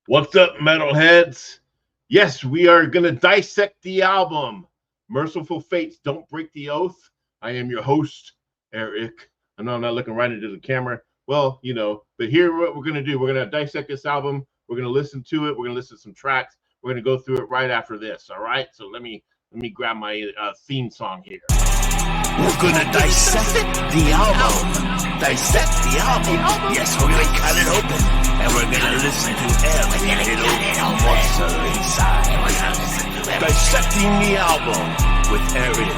What's up, metalheads? Yes, we are going to dissect the album, Mercyful Fate's Don't Break the Oath. I am your host, Eric. I know I'm not looking right into the camera. Well, but here what we're going to do. We're going to dissect this album. We're going to listen to it. We're going to listen to some tracks. We're going to go through it right after this, all right? So let me grab my theme song here. We're gonna dissect the album. Dissect the album. Yes, we're gonna cut it open. And we're gonna listen to every little morsel inside. Dissecting the album with Eric.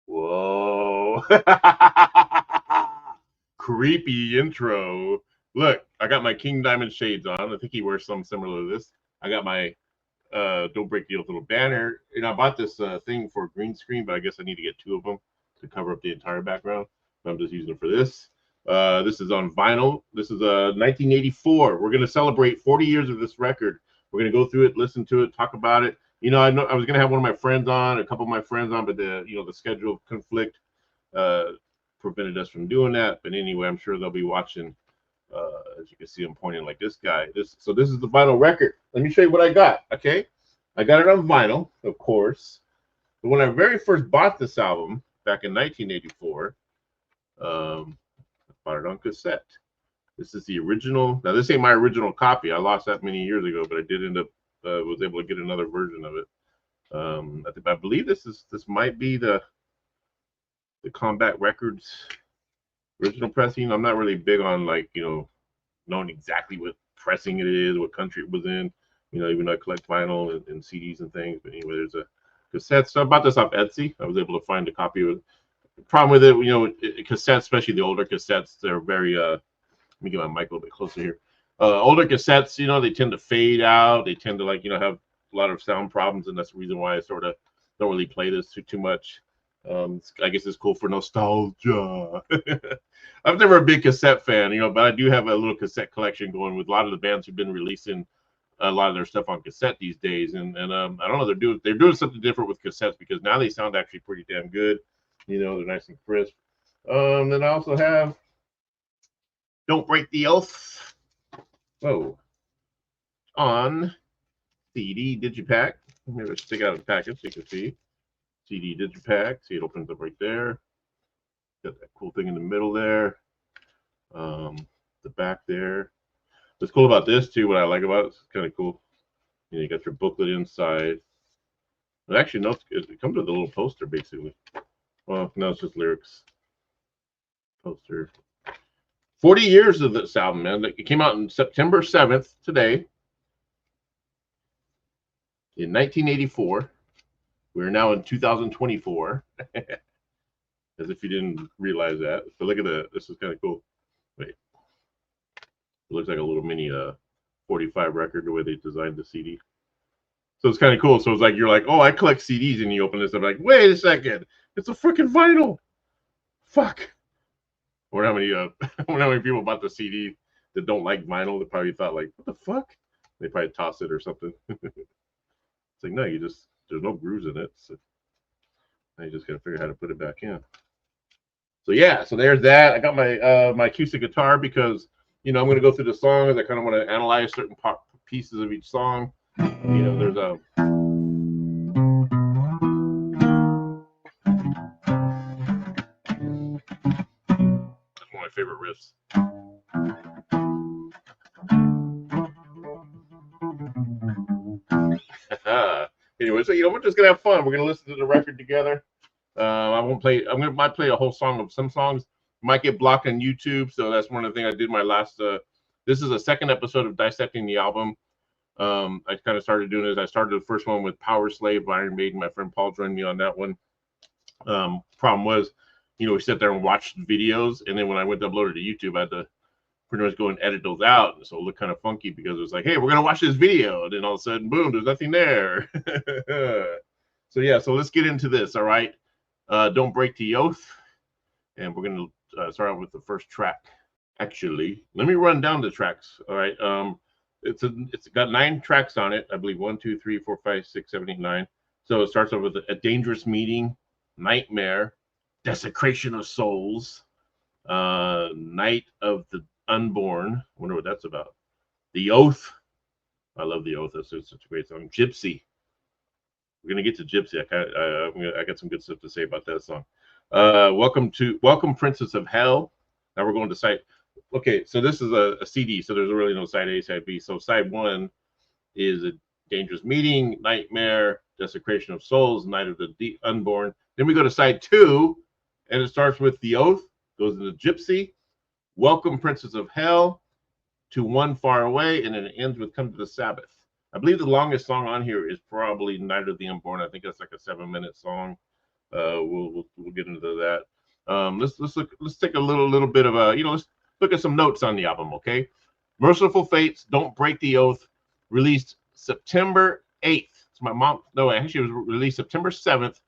Whoa. Creepy intro. Look, I got my King Diamond shades on. I think he wears something similar to this. I got my Don't Break the Oath little banner. And I bought this thing for green screen, but I guess I need to get two of them to cover up the entire background. I'm just using it for this. This is on vinyl. This is 1984. We're going to celebrate 40 years of this record. We're going to go through it, listen to it, talk about it. I know I was going to have one of my friends on, a couple of my friends on, but the schedule conflict prevented us from doing that. But anyway, I'm sure they'll be watching. As you can see, I'm pointing like this guy. So this is the vinyl record. Let me show you what I got. Okay, I got it on vinyl, of course. But when I very first bought this album back in 1984, I bought it on cassette. This is the original. Now this ain't my original copy. I lost that many years ago, but I did end up was able to get another version of it. I believe this might be the Combat Records original pressing. I'm not really big on knowing exactly what pressing it is, what country it was in. Even though I collect vinyl and CDs and things. But anyway, there's a cassette. So I bought this off Etsy. I was able to find a copy of it. The problem with it, cassettes, especially the older cassettes, they're very let me get my mic a little bit closer here. Older cassettes, they tend to fade out. They tend to have a lot of sound problems, and that's the reason why I sort of don't really play this too much. I guess it's cool for nostalgia. I've never a big cassette fan, but I do have a little cassette collection going with a lot of the bands who've been releasing a lot of their stuff on cassette these days. And I don't know, they're doing something different with cassettes because now they sound actually pretty damn good. They're nice and crisp. Then I also have Don't Break the Oath. Whoa. On CD Digipack. Maybe I'll stick out of the package so you can see. CD Digipack. See, it opens up right there. Got that cool thing in the middle there. The back there. What's cool about this too, what I like about it, it's kind of cool. You got your booklet inside. It actually, no, it comes with a little poster basically. Well, no, it's just lyrics. Poster. 40 years of this album, man. It came out on September 7th, today, in 1984. We're now in 2024. As if you didn't realize that. But look at that. This is kind of cool. Wait. It looks like a little mini 45 record, the way they designed the CD. So it's kind of cool. So it's like, you're like, oh, I collect CDs. And you open this up like, wait a second. It's a freaking vinyl. Fuck. I wonder how many people bought the CD that don't like vinyl. They probably thought like, what the fuck? They probably toss it or something. It's like, no, there's no grooves in it. So now you just got to figure out how to put it back in. So yeah, so there's that. I got my my acoustic guitar because I'm going to go through the songs. I kind of want to analyze certain pieces of each song. There's a that's one of my favorite riffs. Anyway, so we're just gonna have fun. We're gonna listen to the record together. I won't play. Might play a whole song of some songs. Might get blocked on YouTube, so that's one of the things I did my last. This is a second episode of Dissecting the Album. I kind of started doing this. I started the first one with Power Slave by Iron Maiden. My friend Paul joined me on that one. Problem was, we sit there and watch videos, and then when I went to upload it to YouTube, I had to pretty much go and edit those out. And so it looked kind of funky because it was like, hey, we're gonna watch this video, and then all of a sudden, boom, there's nothing there. So yeah, so let's get into this. All right, Don't Break the Oath, and we're gonna start out with the first track. Actually, let me run down the tracks. All right, it's got 9 tracks on it, I believe. 1, 2, 3, 4, 5, 6, 7, 8, 9. So it starts off with A Dangerous Meeting, Nightmare, Desecration of Souls, Night of the Unborn. I wonder what that's about. The Oath. I love The Oath. That's such a great song. Gypsy. We're gonna get to Gypsy. I got some good stuff to say about that song. Welcome Princess of Hell. Now we're going to side. Okay, so this is a CD, so there's really no side A, side B. So side 1 is A Dangerous Meeting, Nightmare, Desecration of Souls, Night of the Unborn. Then we go to side 2, and it starts with The Oath, goes into Gypsy, Welcome Princess of Hell, To One Far Away, and then it ends with Come to the Sabbath. I believe the longest song on here is probably Night of the Unborn. I think that's like a 7-minute song. We'll get into that. Let's take a little bit of a, let's look at some notes on the album, okay? Mercyful Fates, Don't Break the Oath, released September 8th. It's my mom. No, actually, it was released September 7th,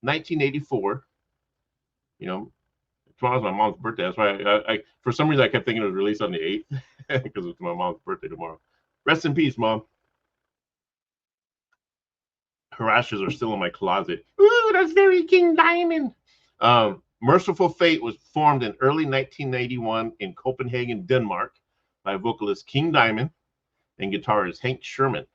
1984. Tomorrow's my mom's birthday. That's why I for some reason I kept thinking it was released on the 8th because it's my mom's birthday tomorrow. Rest in peace, Mom. Her ashes are still in my closet. Ooh, that's very King Diamond. Mercyful Fate was formed in early 1981 in Copenhagen, Denmark, by vocalist King Diamond and guitarist Hank Sherman.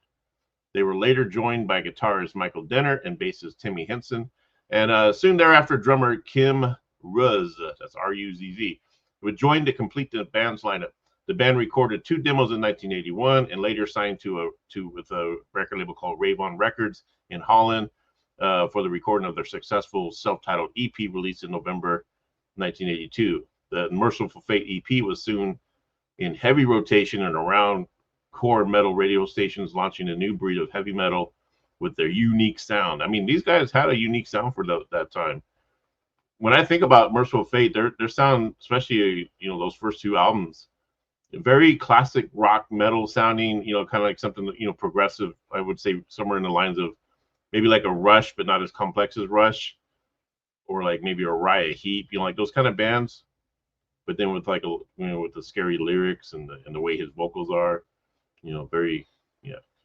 They were later joined by guitarist Michael Denner and bassist Timmy Henson, and soon thereafter drummer Kim Ruzz, that's R-U-Z-Z, would join to complete the band's lineup. The band recorded 2 demos in 1981 and later signed with a record label called Rave On Records in Holland for the recording of their successful self-titled EP released in November 1982. The Mercyful Fate EP was soon in heavy rotation and around core metal radio stations, launching a new breed of heavy metal with their unique sound. I mean, these guys had a unique sound for that time. When I think about Mercyful Fate, their sound, especially those first 2 albums, very classic rock metal sounding, kind of like something progressive. I would say somewhere in the lines of maybe like a Rush, but not as complex as Rush, or like maybe a Uriah Heep, like those kind of bands. But then with like with the scary lyrics and the way his vocals are, very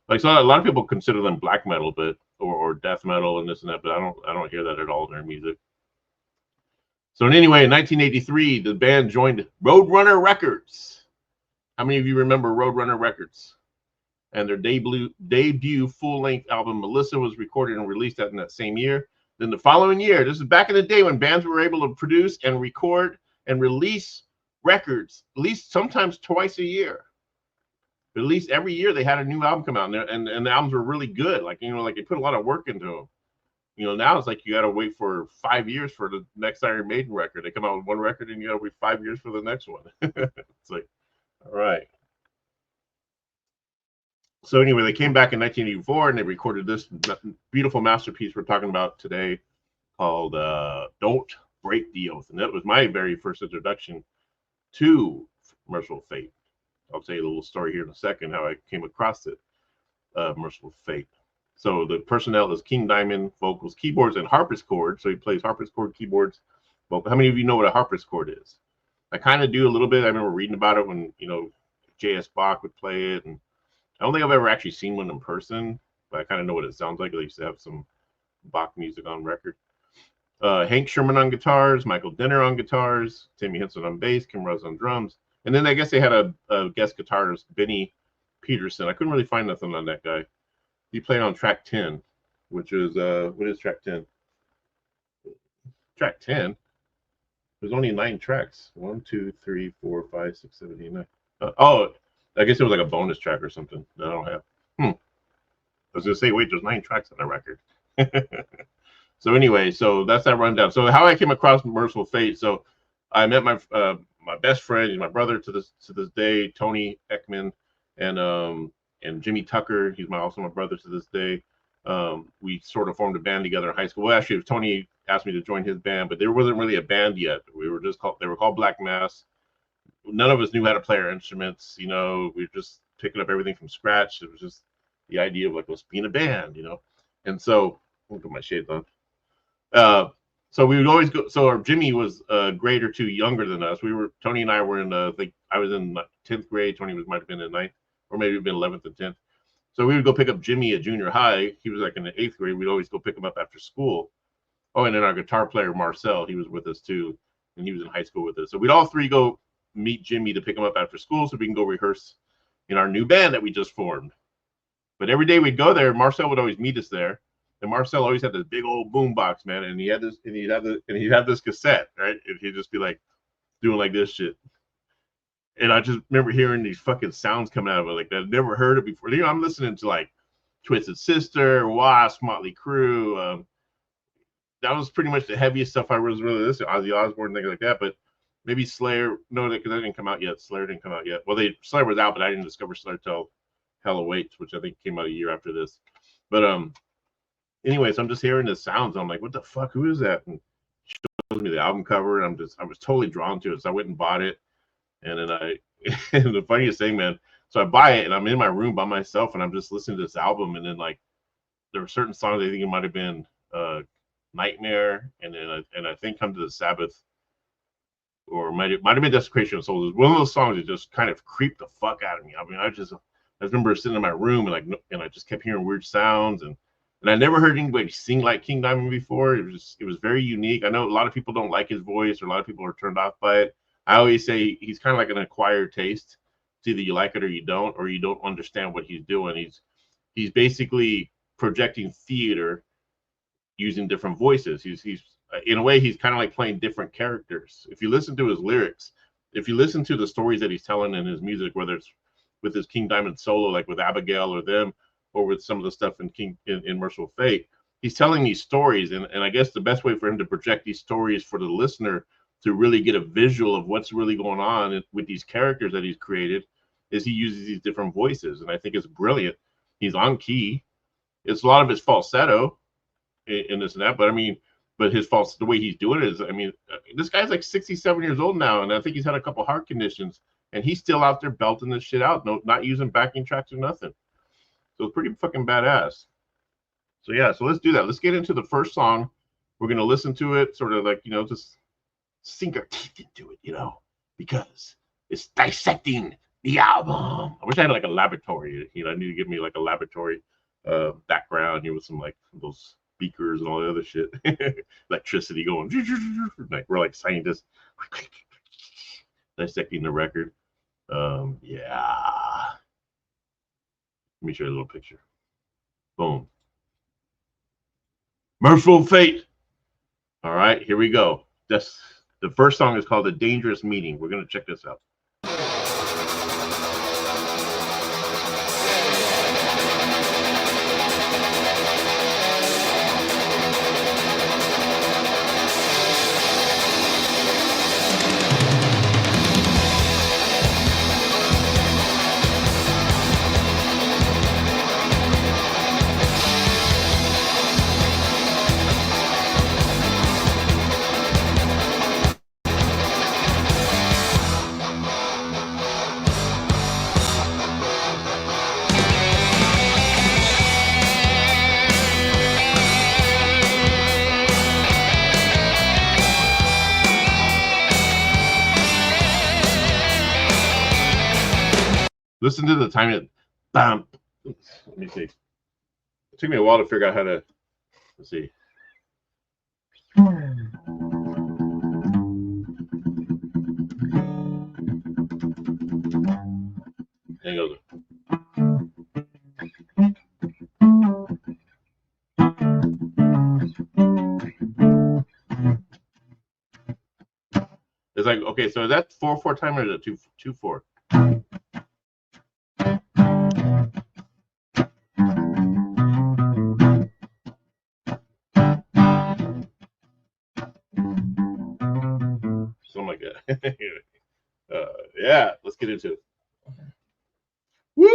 like, so a lot of people consider them black metal, but or death metal and this and that, but I don't hear that at all in their music. So anyway, in 1983, the band joined Roadrunner Records. How many of you remember Roadrunner Records? And their debut full-length album, Melissa, was recorded and released in that same year. Then the following year, this is back in the day when bands were able to produce and record and release records, at least sometimes twice a year. But at least every year they had a new album come out, and the albums were really good. Like, like they put a lot of work into them. Now it's like you got to wait for 5 years for the next Iron Maiden record. They come out with one record and you got to wait 5 years for the next one. It's like, all right. So anyway, they came back in 1984 and they recorded this beautiful masterpiece we're talking about today called Don't Break the Oath. And that was my very first introduction to Mercyful Fate. I'll tell you a little story here in a second how I came across it, Mercyful Fate. So the personnel is King Diamond, vocals, keyboards, and harpsichord. So he plays harpsichord, keyboards, vocal. How many of you know what a harpsichord is? I kind of do a little bit. I remember reading about it when, W.A.S.P would play it. And I don't think I've ever actually seen one in person, but I kind of know what it sounds like. They used to have some Bach music on record. Hank Sherman on guitars, Michael Denner on guitars, Timmy Henson on bass, Kim Ruzz on drums. And then I guess they had a guest guitarist, Benny Peterson. I couldn't really find nothing on that guy. He played on track 10, which is, what is track 10? Track 10? There's only 9 tracks. 1, 2, 3, 4, 5, 6, 7, 8, 9. Oh, I guess it was like a bonus track or something that I don't have. I was going to say, wait, there's 9 tracks on that record. So anyway, so that's that rundown. So how I came across Mercyful Fate. So I met my best friend, he's my brother to this day, Tony Ekman, and Jimmy Tucker. He's also my brother to this day. We sort of formed a band together in high school. Well, actually, Tony asked me to join his band, but there wasn't really a band yet. They were called Black Mass. None of us knew how to play our instruments. We were just picking up everything from scratch. It was just the idea of like, let's be in a band, And so I'll put my shades on. So we would always go. So our Jimmy was a grade or 2 younger than us. Tony and I were in, I think I was in 10th grade. Tony might have been in 9th, or maybe been 11th and 10th. So we would go pick up Jimmy at junior high. He was like in the 8th grade. We'd always go pick him up after school. Oh, and then our guitar player, Marcel, he was with us too. And he was in high school with us. So we'd all three go meet Jimmy to pick him up after school so we can go rehearse in our new band that we just formed. But every day we'd go there, Marcel would always meet us there. And Marcel always had this big old boom box, man. And he'd have this cassette, right? And he'd just be like doing like this shit. And I just remember hearing these fucking sounds coming out of it like that. I'd never heard it before. You know, I'm listening to like Twisted Sister, W.A.S.P, Motley Crue. That was pretty much the heaviest stuff I was really listening to, Ozzy Osbourne, things like that. But maybe Slayer, no, because that didn't come out yet. Slayer didn't come out yet. Well, Slayer was out, but I didn't discover Slayer till Hell Awaits, which I think came out a year after this. But anyways, I'm just hearing the sounds. I'm like, what the fuck? Who is that? And she shows me the album cover, and I was totally drawn to it. So I went and bought it. And then and the funniest thing, man, so I buy it and I'm in my room by myself and I'm just listening to this album. And then like there were certain songs, I think it might have been Nightmare, and then I think Come to the Sabbath, or might have been Desecration of Souls. One of those songs that just kind of creeped the fuck out of me. I mean, I remember sitting in my room and I just kept hearing weird sounds, and I never heard anybody sing like King Diamond before. It was very unique. I know a lot of people don't like his voice, or a lot of people are turned off by it. I always say he's kind of like an acquired taste. It's either you like it or you don't understand what he's doing. He's basically projecting theater using different voices. He's in a way, he's kind of like playing different characters. If you listen to his lyrics, if you listen to the stories that he's telling in his music, whether it's with his King Diamond solo, like with Abigail or them, or with some of the stuff in Mercyful Fate, he's telling these stories. And I guess the best way for him to project these stories for the listener to really get a visual of what's really going on with these characters that he's created is he uses these different voices. And I think it's brilliant. He's on key. It's a lot of his falsetto in this and that, but I mean, the way he's doing it is, I mean, this guy's like 67 years old now, and I think he's had a couple heart conditions, and he's still out there belting this shit out, not using backing tracks or nothing. So it's pretty fucking badass. So yeah, so let's do that. Let's get into the first song. We're going to listen to it, sort of like, just sink our teeth into it, because it's dissecting the album. I wish I had like a laboratory. I need to give me like a laboratory background here with some like those speakers and all the other shit. Electricity going. Like we're like scientists dissecting the record. Yeah. Let me show you a little picture. Boom. Mercyful Fate. All right, here we go. The first song is called A Dangerous Meeting. We're going to check this out. Listen to the time it bam. Let me see. It took me a while to figure out how to. Let's see. There you go. It's like, okay, so is that 4/4 time or is it 2/4? Something like that. Yeah, let's get into it. Woo!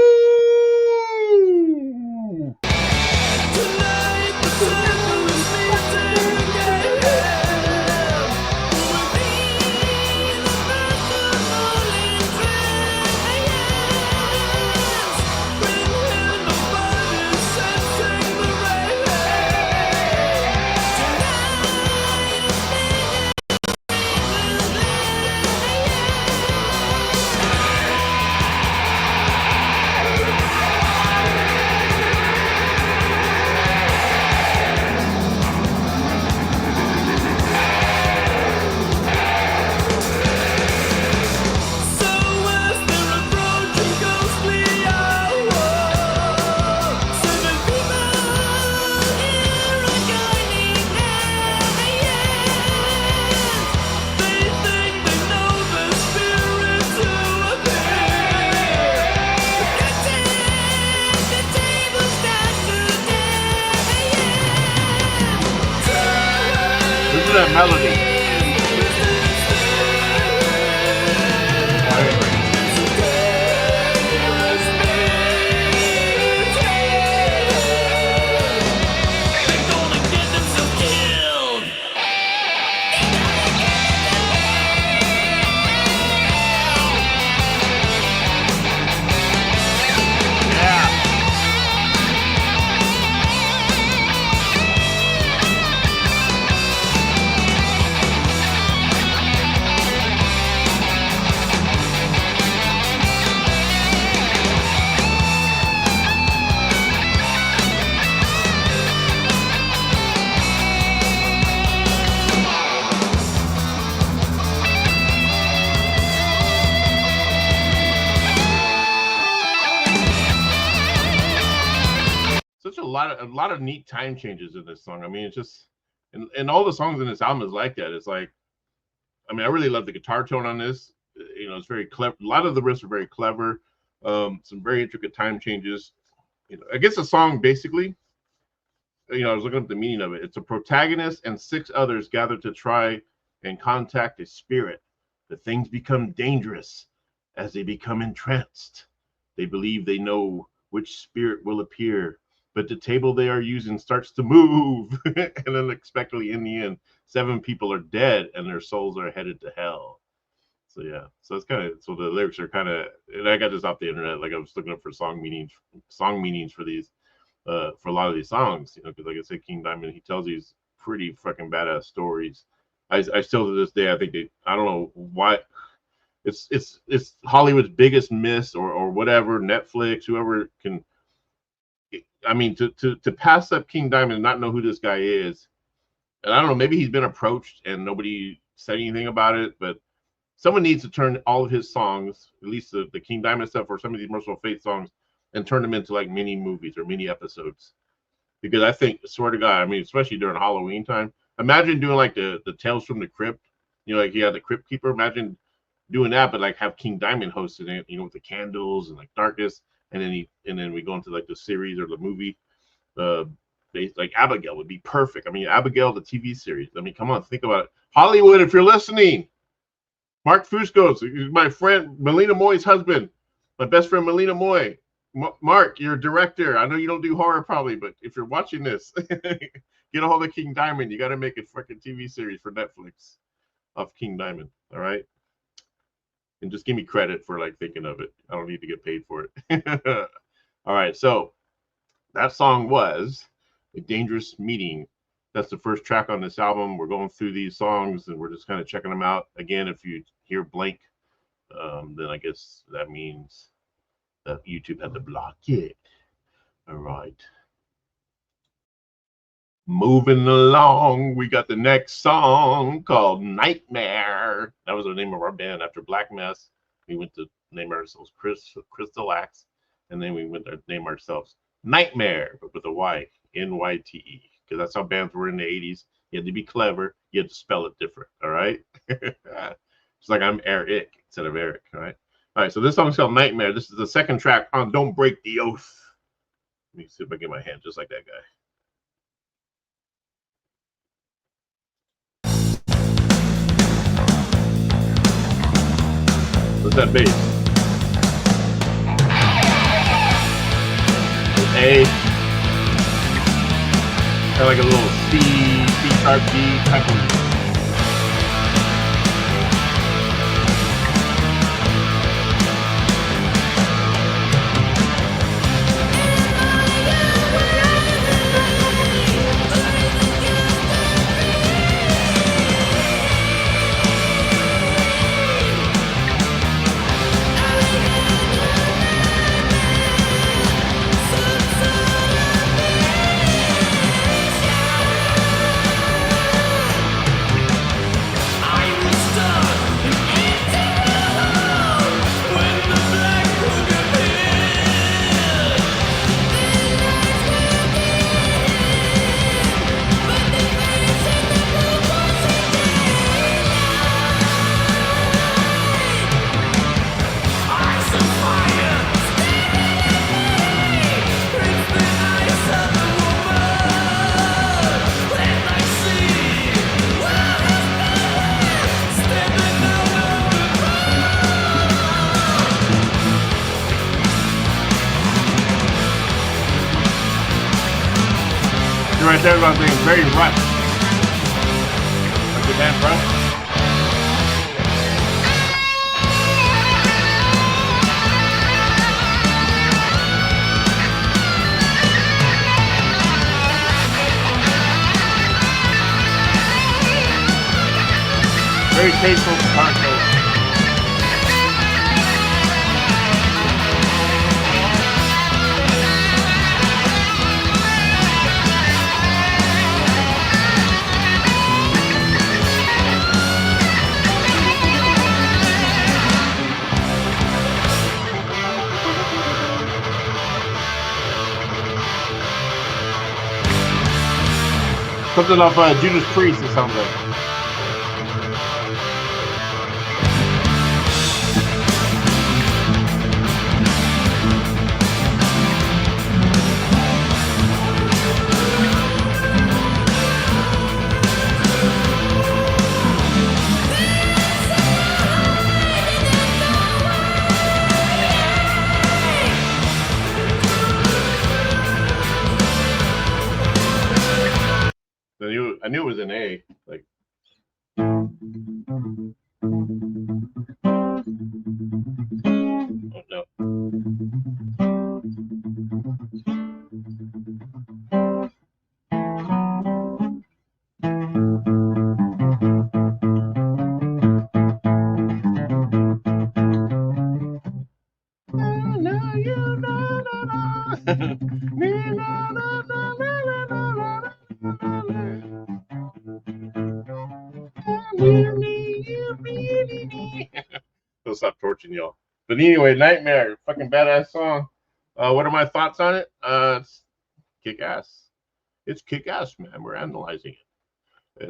to that melody. A lot of neat time changes in this song. I mean, it's just, and all the songs in this album is like that. It's like, I mean, I really love the guitar tone on this. You know, it's very clever. A lot of the riffs are very clever. Some very intricate time changes. You know, I guess the song basically, you know, I was looking up the meaning of it. It's a protagonist and 6 others gather to try and contact a spirit. The things become dangerous as they become entranced. They believe they know which spirit will appear, but the table they are using starts to move, and unexpectedly, in the end, 7 people are dead, and their souls are headed to hell. So yeah, so it's kind of, so the lyrics are kind of, and I got this off the internet. Like I was looking up for song meanings for these, for a lot of these songs. You know, because like I said, King Diamond, he tells these pretty fucking badass stories. I still to this day, I think I don't know why. It's Hollywood's biggest miss, or whatever. Netflix, whoever can. I mean, to pass up King Diamond and not know who this guy is, and I don't know, maybe he's been approached and nobody said anything about it, but someone needs to turn all of his songs, at least the King Diamond stuff or some of these Mercyful Fate songs, and turn them into like mini movies or mini episodes. Because I think, swear to God, I mean, especially during Halloween time, imagine doing like the Tales from the Crypt, you know, like you had the Crypt Keeper. Imagine doing that, but like have King Diamond hosting it, you know, with the candles and like darkness. And then we go into like the series or the movie. Like Abigail would be perfect. I mean, Abigail, the TV series. I mean, come on, think about it. Hollywood, if you're listening, Mark Fusco's, my friend, Melina Moy's husband, my best friend, Melina Moy. Mark, you're a director. I know you don't do horror probably, but if you're watching this, get a hold of King Diamond. You got to make a freaking TV series for Netflix of King Diamond. All right. And just give me credit for like thinking of it. I don't need to get paid for it. All right, so that song was A Dangerous Meeting. That's the first track on this album. We're going through these songs and we're just kind of checking them out. Again, if you hear blank, then I guess that means that YouTube had to block it. All right. Moving along, we got the next song called Nightmare. That was the name of our band after Black Mess. We went to name ourselves Crystal Axe, and then we went to name ourselves Nightmare, but with a Y, N-Y-T-E, because that's how bands were in the 80s. You had to be clever. You had to spell it different, all right? It's like I'm Eric instead of Eric, all right? All right, so this song's called Nightmare. This is the second track on Don't Break the Oath. Let me see if I get my hand just like that guy. What's that bass? A. Kind of like a little C sharp D type of. See right there, what I'm saying, very rushed. Like the band Rush. Very tasteful guitar solo. Something off Judas Priest, it sounds like. I knew it was an A. Like, oh no. I'll stop torching y'all. But anyway, Nightmare, fucking badass song. What are my thoughts on it? It's kick-ass. It's kick-ass, man. We're analyzing it.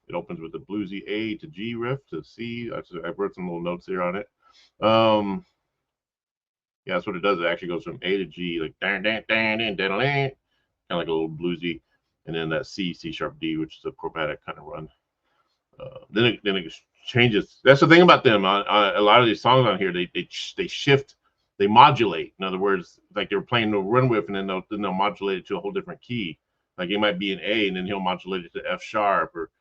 It opens with a bluesy A to G riff to C. I've wrote some little notes here on it. Yeah, that's what it does. It actually goes from A to G, like dan dan dan dan dan, kind of like a little bluesy, and then that C sharp D, which is a chromatic kind of run. Then it changes. That's the thing about them. A lot of these songs on here, they shift, they modulate. In other words, like they're playing the run with, and then they'll modulate it to a whole different key. Like it might be an A, and then he'll modulate it to F sharp, or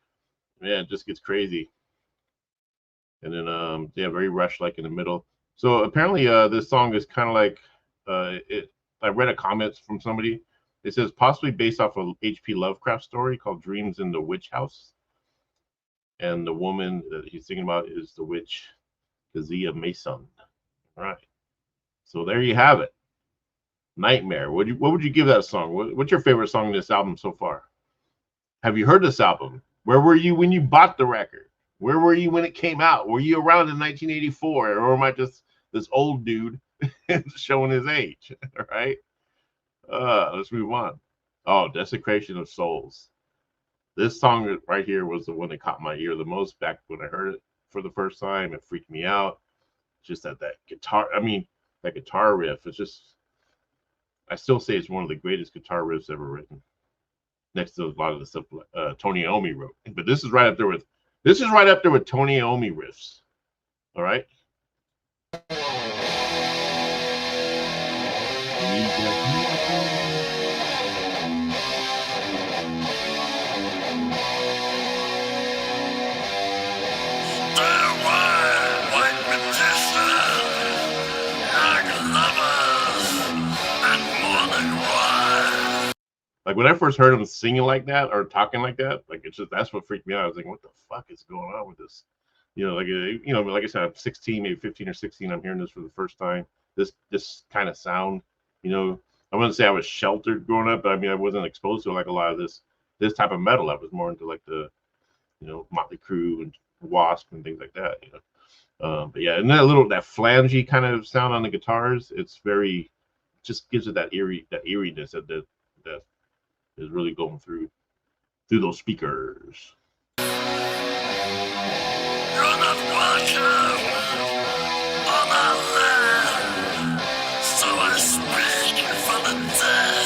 man, it just gets crazy. And then yeah, very Rush like in the middle. So apparently this song is kind of like I read a comment from somebody. It says possibly based off of H.P. Lovecraft story called Dreams in the Witch House. And the woman that he's thinking about is the witch Kazia Mason. All right. So there you have it. Nightmare. What would you give that song? What's your favorite song in this album so far? Have you heard this album? Where were you when you bought the record? Where were you when it came out? Were you around in 1984? Or am I just this old dude showing his age? All right. Let's move on. Oh, Desecration of Souls. This song right here was the one that caught my ear the most back when I heard it for the first time. It freaked me out. Just that guitar, I mean, that guitar riff. It's just, I still say it's one of the greatest guitar riffs ever written. Next to a lot of the stuff Tony Iommi wrote. But this is right up there with Tony Iommi riffs. All right. Like when I first heard him singing like that or talking like that, like it's just, that's what freaked me out. I was like, what the fuck is going on with this? You know, like I said, I'm 16, maybe 15 or 16. I'm hearing this for the first time. This kind of sound, you know, I wouldn't say I was sheltered growing up, but I mean, I wasn't exposed to like a lot of this type of metal. I was more into like the, you know, Motley Crue and W.A.S.P and things like that, you know. But yeah, and that flangey kind of sound on the guitars, it's very, just gives it that eeriness that is really going through those speakers. You're not welcome on our land, so I speak for the dead.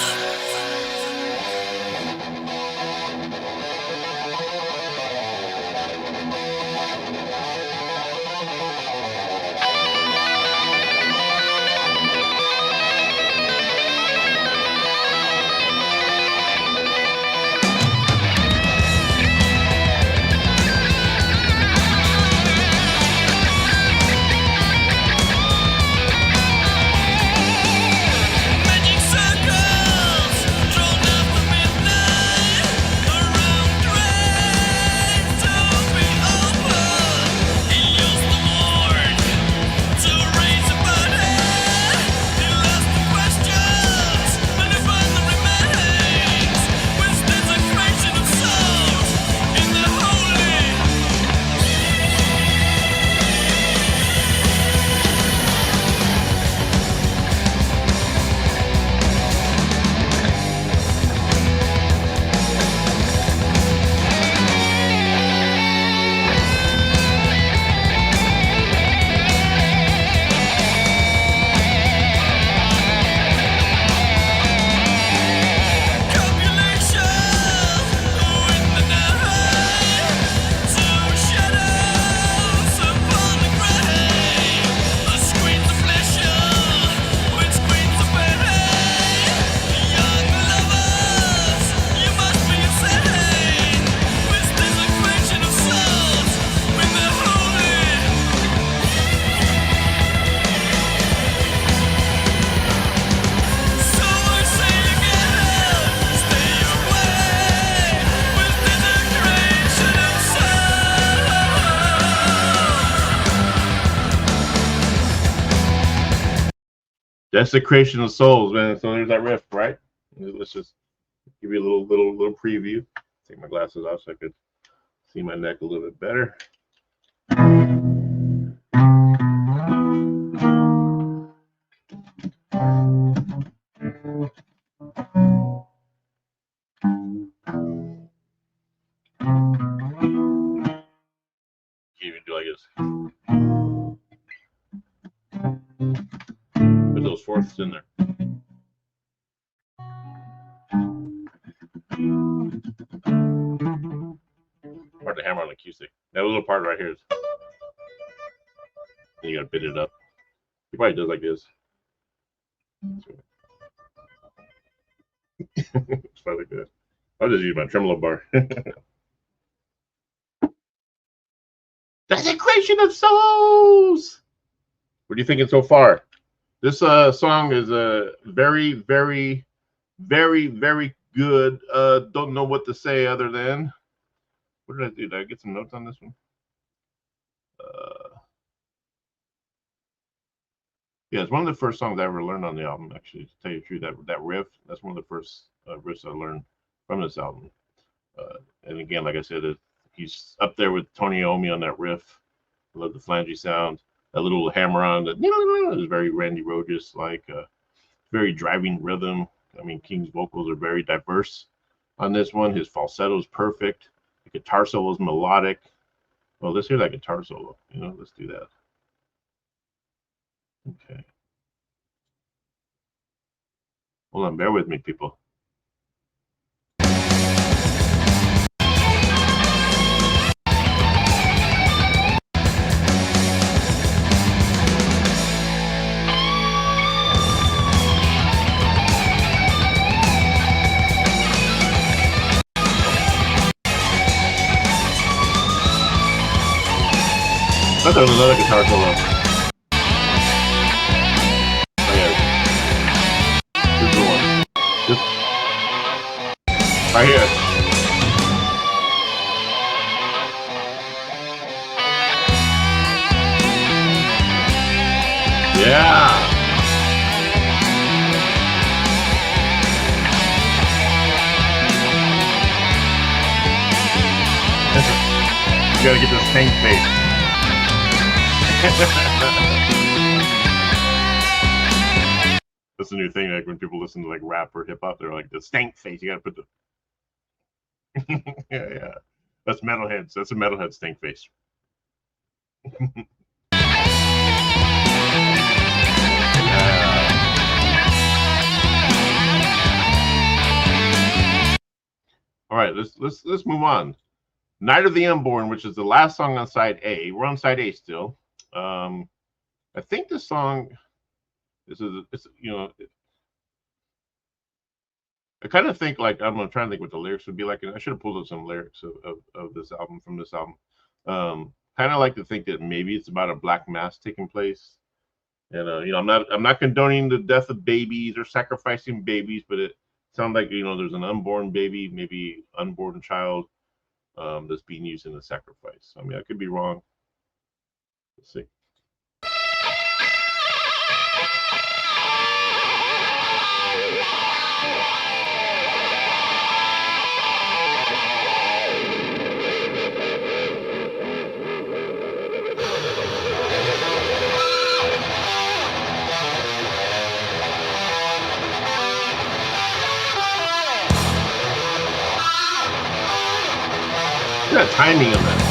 Desecration of Souls, man. So there's that riff, right? Let's just give you a little preview. Take my glasses off so I could see my neck a little bit better. You even do like this. Put those fourths in there. Hard to hammer on acoustic. That little part right here is. You gotta bit it up. He probably does like this. It's probably good. I'll just use my tremolo bar. Desecration of Souls. What are you thinking so far? This song is a very, very, very, very good. Don't know what to say other than. What did I do? Did I get some notes on this one? Yeah, it's one of the first songs I ever learned on the album. Actually, to tell you the truth, that riff, that's one of the first riffs I learned from this album. And again, like I said, he's up there with Tony Iommi on that riff. I love the flangey sound. That little hammer on that is very Randy Rhoads, like very driving rhythm. I mean, King's vocals are very diverse on this one. His falsetto is perfect. The guitar solo is melodic. Well, let's hear that guitar solo. Let's do that. Okay. Hold on, bear with me, people. I thought there was another guitar solo. This is the one. Right here. Yeah. You gotta get this tank face. That's a new thing. Like when people listen to like rap or hip hop, they're like the stank face. You gotta put the yeah. That's metalheads. That's a metalhead stank face. All right, let's move on. Night of the Unborn, which is the last song on side A. We're on side A still. I think this song I kind of think like I'm trying to think what the lyrics would be like, and I should have pulled up some lyrics of this album from this album. Kind of like to think that maybe it's about a black mass taking place, and I'm not condoning the death of babies or sacrificing babies, but it sounds like there's an unborn baby, maybe unborn child that's being used in a sacrifice. I mean, I could be wrong. Let's see. Look at the timing of that.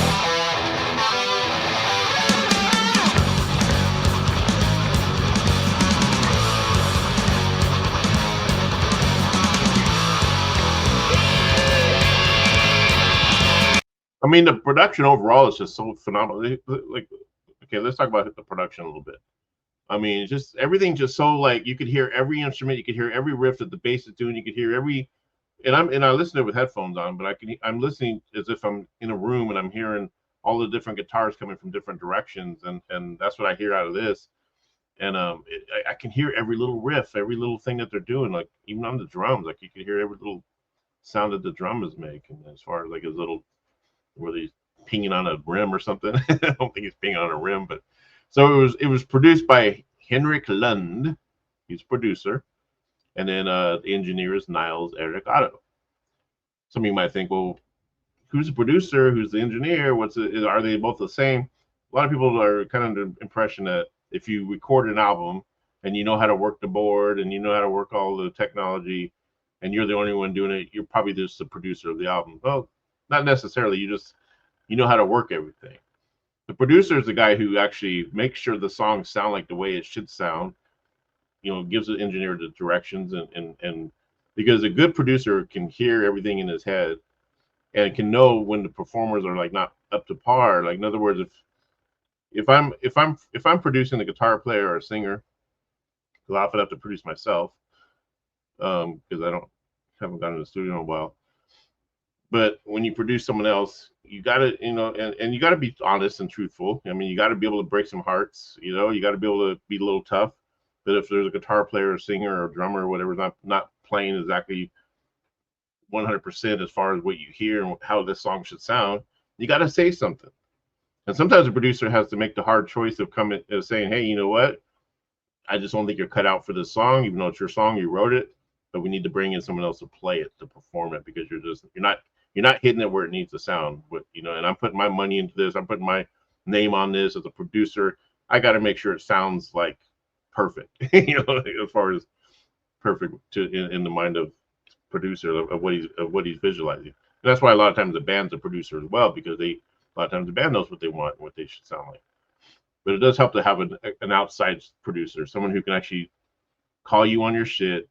I mean, the production overall is just so phenomenal. Like, okay, let's talk about the production a little bit. I mean, just everything just so like you could hear every instrument, you could hear every riff that the bass is doing, you could hear every. And I listen to it with headphones on, but I'm listening as if I'm in a room and I'm hearing all the different guitars coming from different directions, and that's what I hear out of this. And I can hear every little riff, every little thing that they're doing, like even on the drums, like you can hear every little sound that the drummers make. And as far as like his little, whether he's pinging on a rim or something, I don't think he's pinging on a rim, but so it was produced by Henrik Lund. He's a producer. And then the engineer is Niles Eric Otto. Some of you might think, well, who's the producer? Who's the engineer? Are they both the same? A lot of people are kind of under the impression that if you record an album and you know how to work the board and you know how to work all the technology and you're the only one doing it, you're probably just the producer of the album. Well, not necessarily. You know how to work everything. The producer is the guy who actually makes sure the songs sound like the way it should sound. You know, gives the engineer the directions and because a good producer can hear everything in his head and can know when the performers are like not up to par. Like in other words, if I'm producing a guitar player or a singer, because I often have to produce myself, because haven't gone to the studio in a while. But when you produce someone else, you gotta, and you gotta be honest and truthful. I mean, you gotta be able to break some hearts. You gotta be able to be a little tough. But if there's a guitar player, or singer, or drummer, or whatever, not playing exactly 100% as far as what you hear and how this song should sound, you got to say something. And sometimes the producer has to make the hard choice of saying, hey, you know what? I just don't think you're cut out for this song, even though it's your song, you wrote it, but we need to bring in someone else to play it, to perform it, because you're not hitting it where it needs to sound. But and I'm putting my money into this. I'm putting my name on this as a producer. I got to make sure it sounds like perfect, as far as perfect in the mind of producer of what he's visualizing. And that's why a lot of times the band's a producer as well, because a lot of times the band knows what they want and what they should sound like. But it does help to have an outside producer, someone who can actually call you on your shit,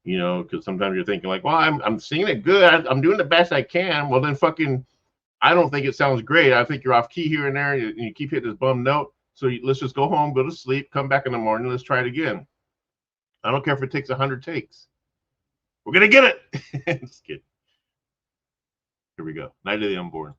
because sometimes you're thinking like, well, I'm singing it good, I'm doing the best I can. Well, then fucking, I don't think it sounds great. I think you're off key here and there, and you keep hitting this bum note. So let's just go home, go to sleep, come back in the morning, let's try it again. I don't care if it takes 100 takes. We're gonna get it. Just kidding. Here we go. Night of the Unborn.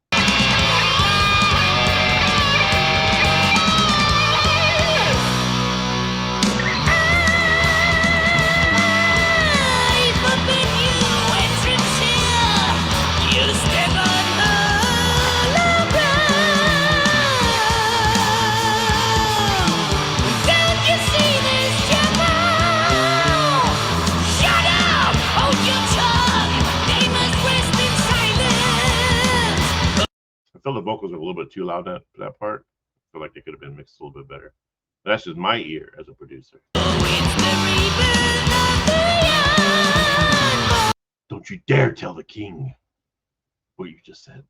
I feel the vocals are a little bit too loud for that part. I feel like they could have been mixed a little bit better. But that's just my ear as a producer. Don't you dare tell the king what you just said.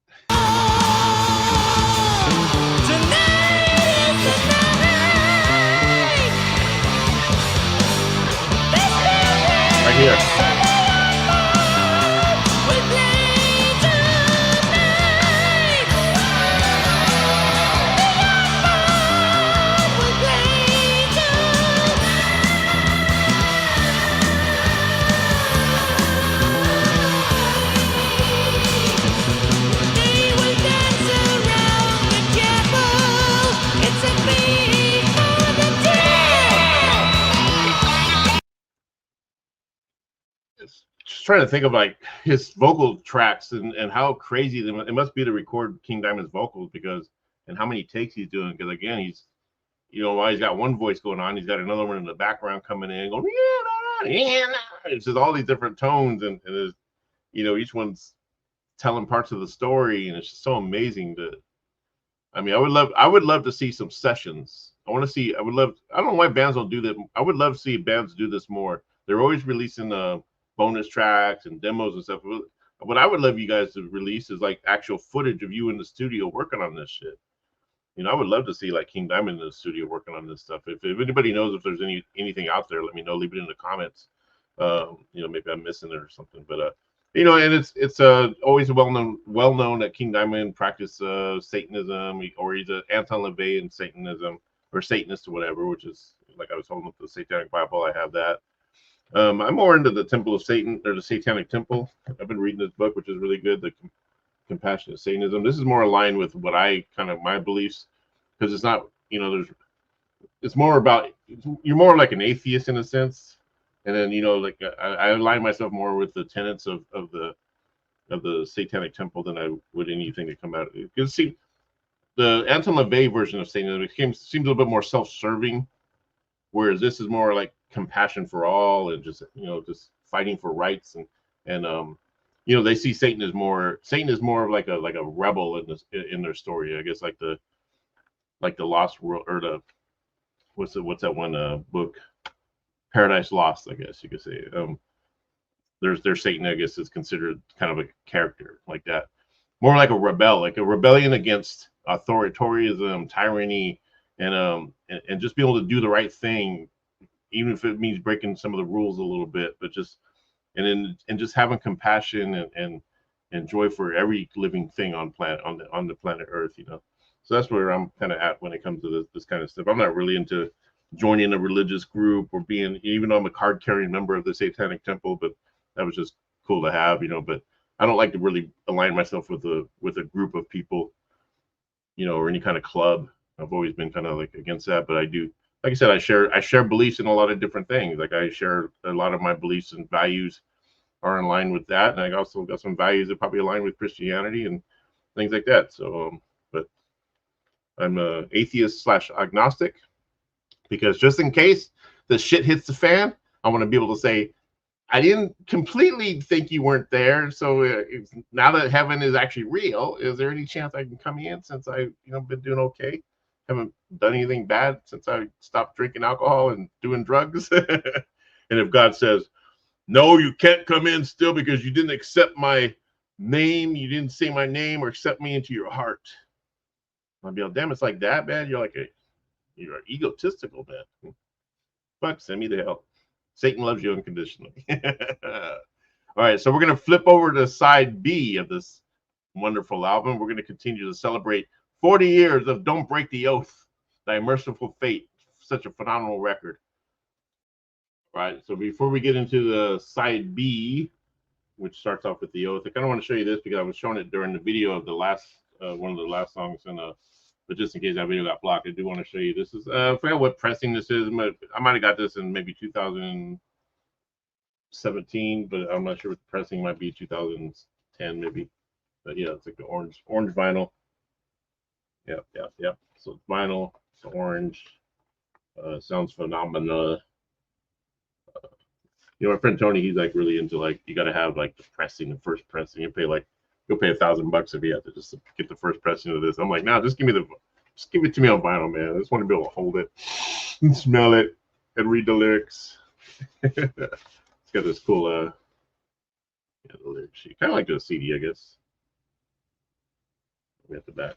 Right here. Trying to think of like his vocal tracks and how crazy it must be to record King Diamond's vocals, and how many takes he's doing, because again, he's while he's got one voice going on, he's got another one in the background coming in going, it's just all these different tones, and each one's telling parts of the story, and it's just so amazing. I would love to see some sessions. I don't know why bands don't do that. I would love to see bands do this more. They're always releasing bonus tracks and demos and stuff. What I would love you guys to release is like actual footage of you in the studio working on this shit. I would love to see like King Diamond in the studio working on this stuff. If anybody knows if there's anything out there, let me know. Leave it in the comments. Maybe I'm missing it or something. But and it's always well known that King Diamond practiced Satanism, or he's an Anton LaVey in Satanism, or Satanist or whatever, which is like I was told with the Satanic Bible. I have that. I'm more into the Temple of Satan, or the Satanic Temple. I've been reading this book, which is really good, the Compassionate Satanism. This is more aligned with what my beliefs, because it's not, it's more about, you're more like an atheist in a sense, and then like I align myself more with the tenets of the Satanic Temple than I would anything that come out of it. Because see, the Anton LaVey version of Satanism seems a little bit more self-serving, whereas this is more like compassion for all, and just just fighting for rights, and they see Satan is more of like a rebel in their story, I guess, like the Lost World, or the what's that one book, Paradise Lost, I guess you could say. There's Satan, I guess, is considered kind of a character like that, more like a rebellion against authoritarianism, tyranny, and just be able to do the right thing, even if it means breaking some of the rules a little bit, but just and just having compassion and joy for every living thing on the planet Earth, So that's where I'm kind of at when it comes to this kind of stuff. I'm not really into joining a religious group or being, even though I'm a card carrying member of the Satanic Temple, but that was just cool to have, But I don't like to really align myself with a group of people, or any kind of club. I've always been kind of like against that, but I do. Like I said, I share beliefs in a lot of different things. Like I share a lot of my beliefs and values are in line with that, and I also got some values that probably align with Christianity and things like that. So, but I'm a atheist / agnostic, because just in case the shit hits the fan, I want to be able to say, I didn't completely think you weren't there. So now that heaven is actually real, is there any chance I can come in, since I've been doing okay? Haven't done anything bad since I stopped drinking alcohol and doing drugs. And if God says, no, you can't come in still because you didn't accept my name, you didn't say my name or accept me into your heart, I'll be like, damn, it's like that, man. You're you're egotistical, man. Fuck, send me to hell. Satan loves you unconditionally. All right, so we're going to flip over to side B of this wonderful album. We're going to continue to celebrate 40 years of Don't Break the Oath by Mercyful Fate. Such a phenomenal record. All right, so before we get into the side B, which starts off with the Oath, I kind of want to show you this because I was showing it during the video of the last one of the last songs, but just in case that video got blocked, I do want to show you. This is I forget what pressing this is. I might have got this in maybe 2017, but I'm not sure what the pressing might be. 2010 maybe. But yeah, it's like the orange vinyl. Yeah. So it's vinyl, it's orange. Sounds phenomenal. My friend Tony, he's like really into, like, you got to have like the pressing, the first pressing. You'll pay $1,000 if you have to just get the first pressing of this. I'm like, no, just give it to me on vinyl, man. I just want to be able to hold it and smell it and read the lyrics. It's got this cool the lyric sheet, kind of like a CD, I guess. At the back.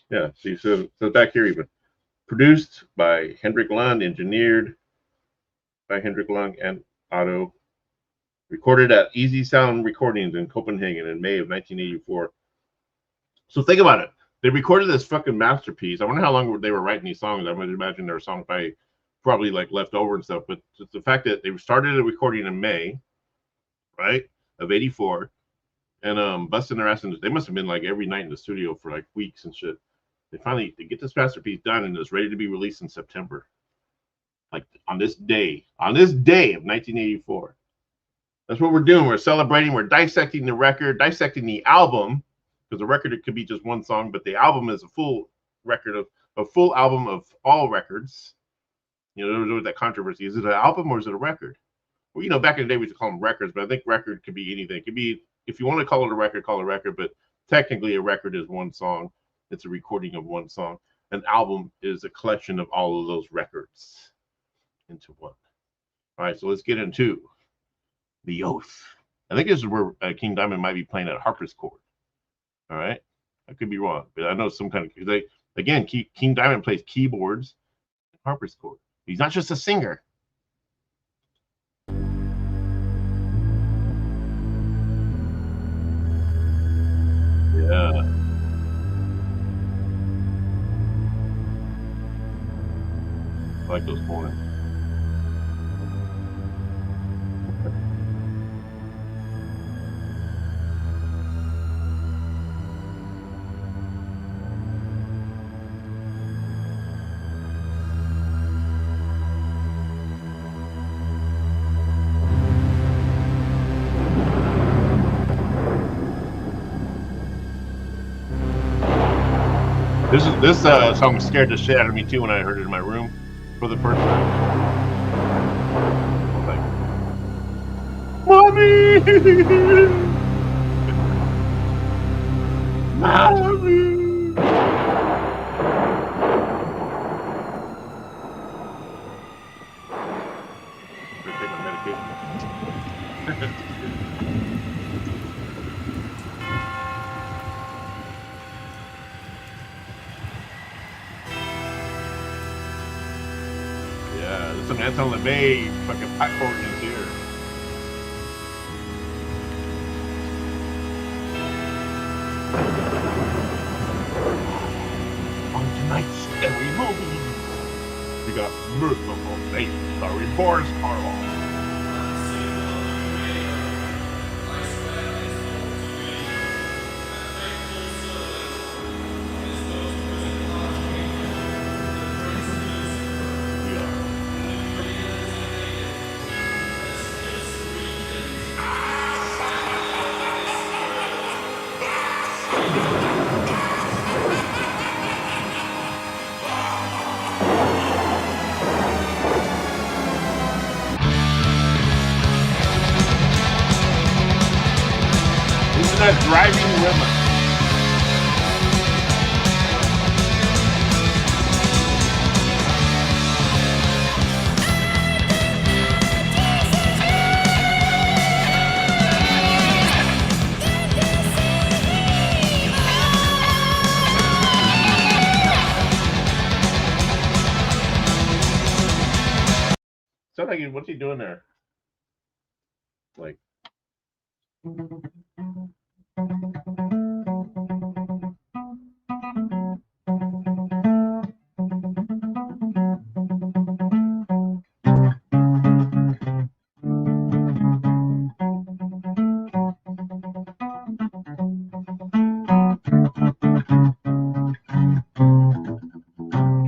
Yeah, see, so back here, even produced by Hendrik Lund, engineered by Hendrik Lund and Otto, recorded at Easy Sound Recordings in Copenhagen in May of 1984. So think about it. They recorded this fucking masterpiece. I wonder how long they were writing these songs. I would imagine there were songs probably like left over and stuff. But just the fact that they started a recording in May, right, of 84, and busting their ass in. They must have been like every night in the studio for like weeks and shit. They get this masterpiece done, and it's ready to be released in September. Like on this day of 1984. That's what we're doing. We're celebrating. We're dissecting the record, dissecting the album, because the record, it could be just one song, but the album is a full record of a full album of all records. There was that controversy. Is it an album or is it a record? Well, back in the day we used to call them records, but I think record could be anything. It could be, if you want to call it a record, call it a record, but technically a record is one song. It's a recording of one song. An album is a collection of all of those records into one. All right, so let's get into The Oath. I think this is where King Diamond might be playing at harpist chord. All right, I could be wrong, but I know some kind of, again, King Diamond plays keyboards and harpist chord. He's not just a singer. Yeah. I like those horns. This song scared the shit out of me too when I heard it in my room for the first time. Like, mommy, mommy. Better take my medication. Yeah, there's some Anton LaVey fucking pipe organs here. On tonight's scary movies, we got Mercyful Fate, starring Boris Karloff. That driving women. So like, what's he doing there? Like.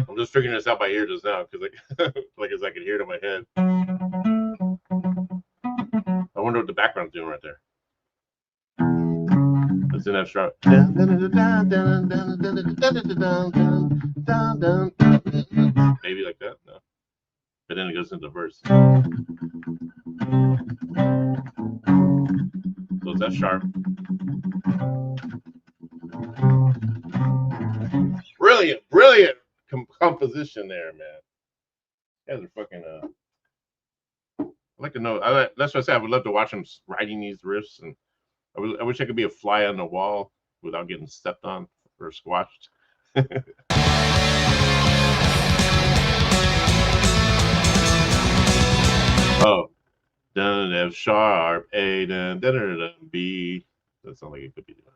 I'm just figuring this out by ear just now because like as I can hear it in my head. I wonder what the background's doing right there. It's in that sharp. Maybe like that, no. But then it goes into the verse. So it's that sharp. Brilliant composition there, man. You guys are fucking. I'd like to know. That's what I said. I would love to watch him writing these riffs, and I wish I could be a fly on the wall without getting stepped on or squashed. Oh, dun F sharp A dun B. That sounds like it could be done.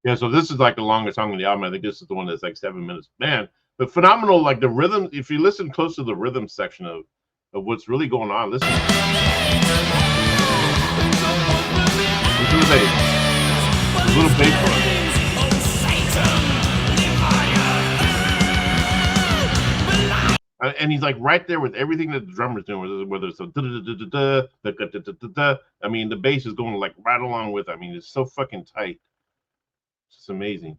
Yeah, so this is like the longest song on the album. I think this is the one that's like 7 minutes. Man, but phenomenal. Like the rhythm. If you listen close to the rhythm section of what's really going on, listen. Listen to the bass. There's a little bass line. And he's like right there with everything that the drummer's doing, whether it's a I mean, the bass is going like right along with. I mean, it's so fucking tight. It's just amazing.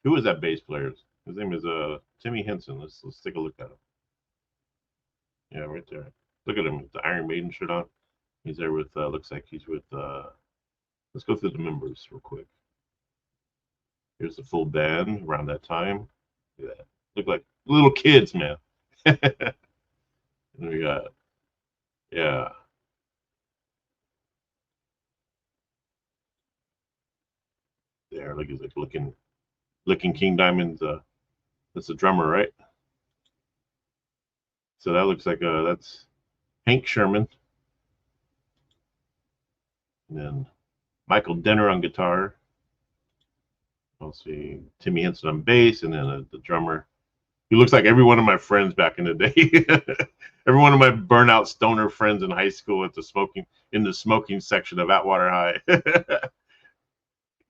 Who is that bass player? His name is Timmy Henson. Let's take a look at him. Yeah, right there. Look at him with the Iron Maiden shirt on. He's there with looks like he's with let's go through the members real quick. Here's the full band around that time. Look at that. Look like little kids, man. And we got, yeah. There, look, he's like licking King Diamond's that's the drummer, right? So that looks like that's Hank Sherman. And then Michael Denner on guitar. I'll see Timmy Henson on bass, and then the drummer. He looks like every one of my friends back in the day. Every one of my burnout stoner friends in high school at the smoking section of Atwater High.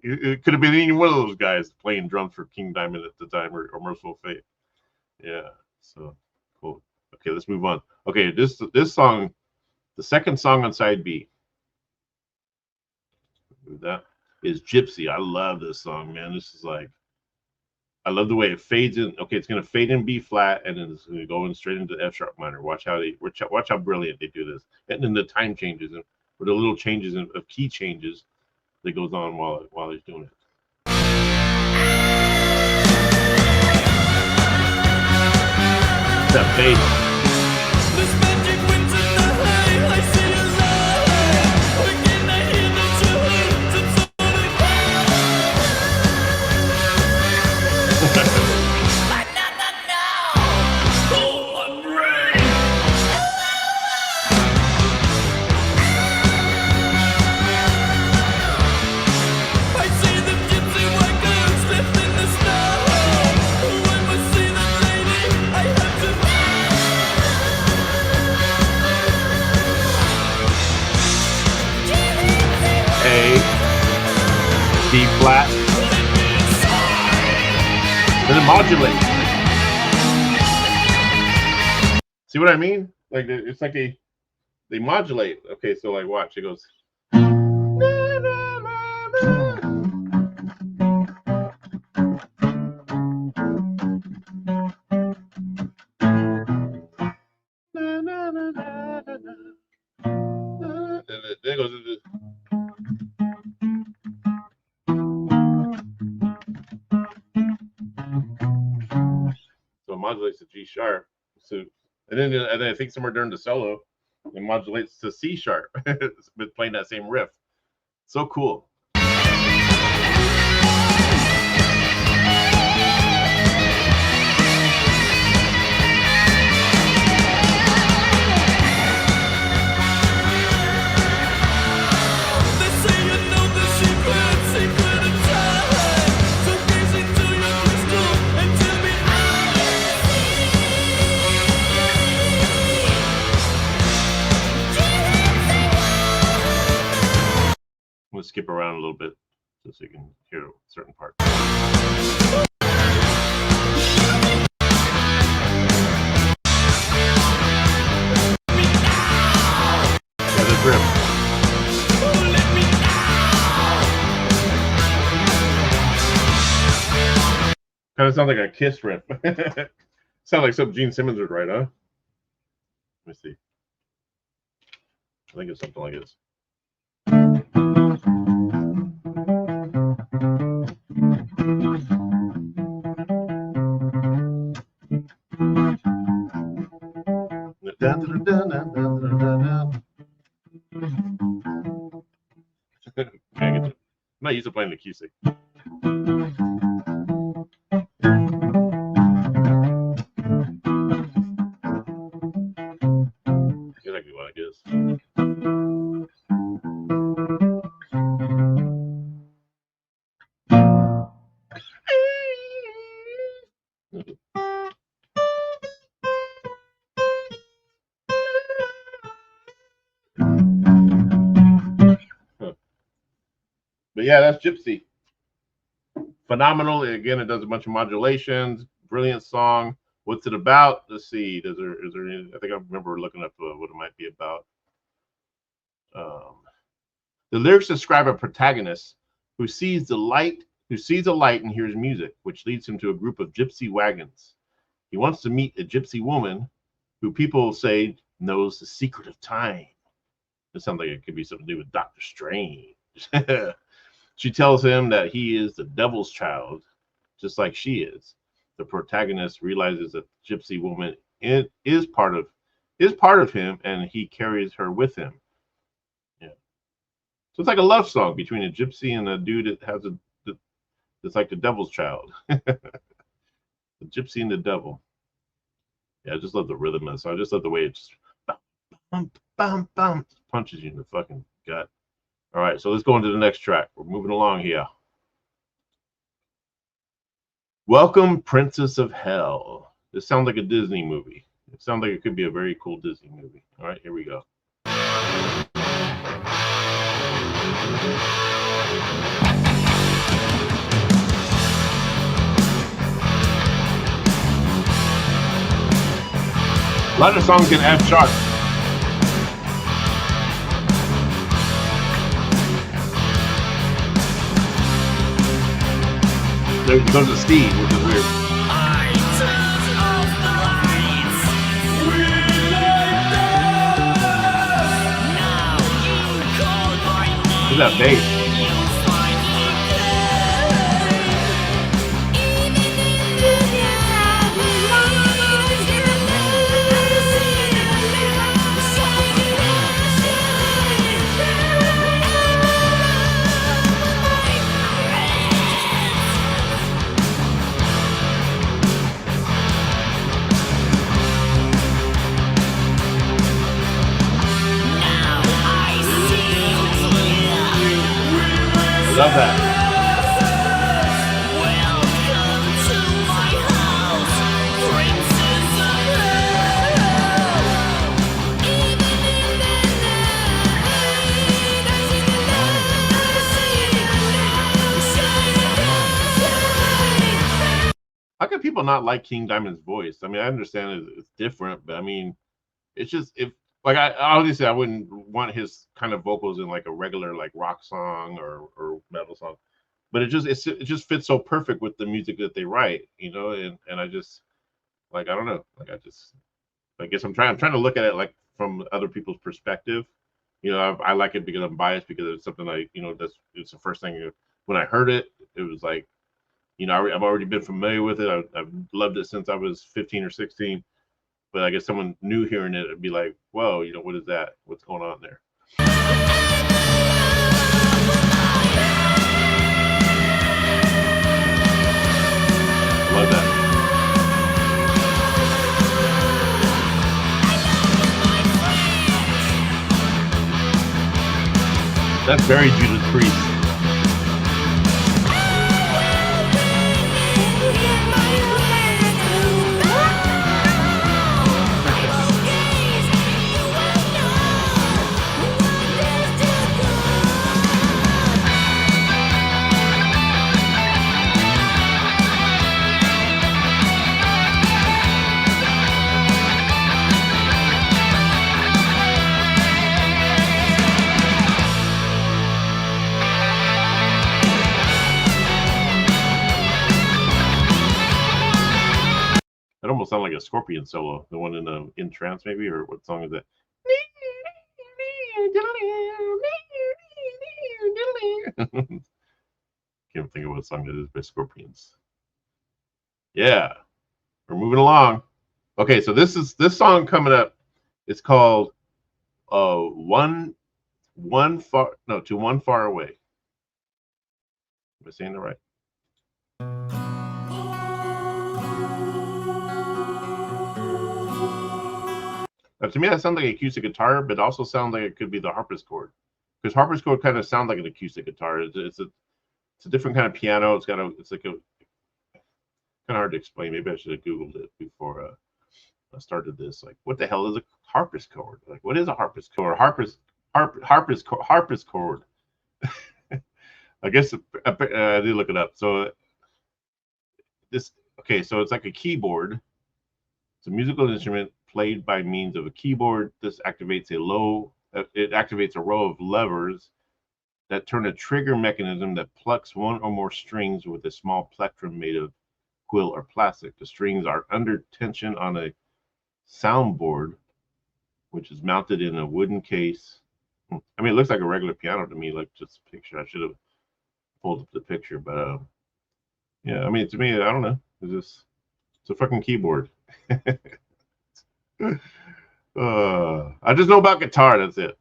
It could have been any one of those guys playing drums for King Diamond at the time, or Mercyful Fate. Yeah, so cool. Okay, let's move on. Okay, this song, the second song on side B. That is Gypsy. I love this song, man. This is like, I love the way it fades in. Okay, it's gonna fade in B flat, and then it's gonna go in straight into F sharp minor. Watch how brilliant they do this, and then the time changes and with the little changes of key changes that goes on while he's doing it. That bass. D flat, then it modulates. See what I mean? Like it's like they modulate. Okay, so like watch, it goes. Then it goes into. So it modulates to G sharp. So and then I think somewhere during the solo, it modulates to C sharp, with playing that same riff. So cool. Let's skip around a little bit so you can hear certain parts. Yeah, this riff. Kind of sounds like a Kiss riff. Sounds like something Gene Simmons would write, huh? Let me see. I think it's something like this. I'm not used to playing the key stick. But yeah, that's Gypsy. Phenomenal. Again, it does a bunch of modulations. Brilliant song. What's it about? Let's see. Is there any, I think I remember looking up what it might be about. The lyrics describe a protagonist who sees a light and hears music, which leads him to a group of gypsy wagons. He wants to meet a gypsy woman who people say knows the secret of time. It sounds like it could be something to do with Doctor Strange. She tells him that he is the devil's child, just like she is. The protagonist realizes that the gypsy woman is part of him, and he carries her with him. Yeah. So it's like a love song between a gypsy and a dude that has it's like the devil's child. The gypsy and the devil. Yeah, I just love the rhythm of it. So I just love the way it just bum, bum, bum, punches you in the fucking gut. All right, so let's go into the next track. We're moving along here. Welcome, Princess of Hell. This sounds like a Disney movie. It sounds like it could be a very cool Disney movie. All right, here we go. A lot of songs in F sharp. There goes the Steve, which is weird. Look at that bass. Love that. How can people not like King Diamond's voice? I mean, I understand it's different, but I mean, it's just if like I obviously I wouldn't want his kind of vocals in like a regular like rock song or metal song, but it just fits so perfect with the music that they write, you know. And I just like I don't know, like I guess I'm trying to look at it like from other people's perspective. You know, I like it because I'm biased because it's something it's the first thing when I heard it. It was like, you know, I've already been familiar with it. I've loved it since I was 15 or 16. But I guess someone new hearing it would be like, whoa, you know, what is that? What's going on there? Love that. That's very Judas Priest. It almost sounds like a Scorpion solo, the one in Trance maybe, or what song is that? Can't think of what song it is by Scorpions. Yeah, we're moving along. Okay, so this song coming up. It's called To One Far Away. Am I saying it right? To me, that sounds like an acoustic guitar, but also sounds like it could be the harpsichord, because harpsichord kind of sounds like an acoustic guitar. It's a different kind of piano. It's like a kind of hard to explain. Maybe I should have Googled it before I started this. Like, what the hell is a harpsichord? Like, what is a harpsichord? Harpsichord. I guess I did look it up. So so it's like a keyboard. It's a musical instrument played by means of a keyboard. This activates a row of levers that turn a trigger mechanism that plucks one or more strings with a small plectrum made of quill or plastic. The strings are under tension on a soundboard, which is mounted in a wooden case. I mean, it looks like a regular piano to me, like just a picture. I should have pulled up the picture, but yeah, I mean, to me, I don't know. It's a fucking keyboard. I just know about guitar. That's it.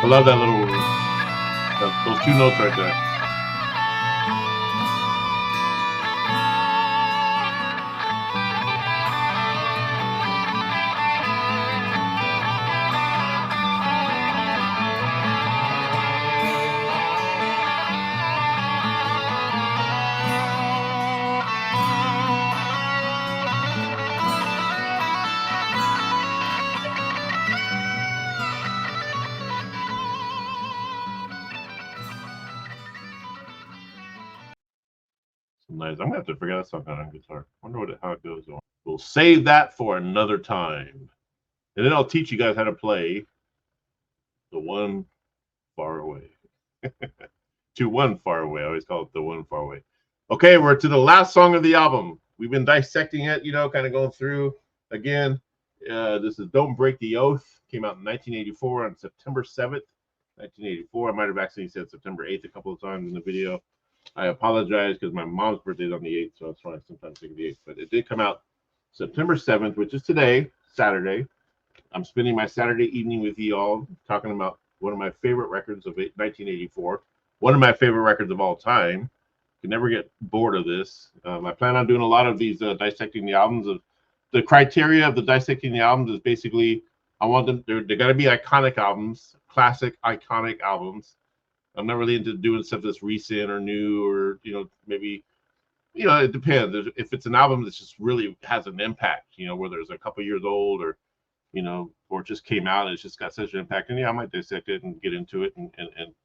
I love that those two notes right there. Nice. I'm gonna have to figure that song out on guitar. Wonder how it goes on. We'll save that for another time, and then I'll teach you guys how to play the One Far Away. To One Far Away. I always call it the One Far Away. Okay, we're to the last song of the album. We've been dissecting it, kind of going through again. This is "Don't Break the Oath." Came out in 1984 on September 7th, 1984. I might have actually said September 8th a couple of times in the video. I apologize because my mom's birthday is on the 8th, so that's why I sometimes think the 8th. But it did come out September 7th, which is today, Saturday. I'm spending my Saturday evening with you all talking about one of my favorite records of 1984. One of my favorite records of all time. Can never get bored of this. I plan on doing a lot of these dissecting the albums. The criteria of the dissecting the albums is basically I want them. They're got to be iconic albums, classic iconic albums. I'm not really into doing stuff that's recent or new or, maybe, it depends. If it's an album that just really has an impact, whether it's a couple years old or, or it just came out and it's just got such an impact. And I might dissect it and get into it and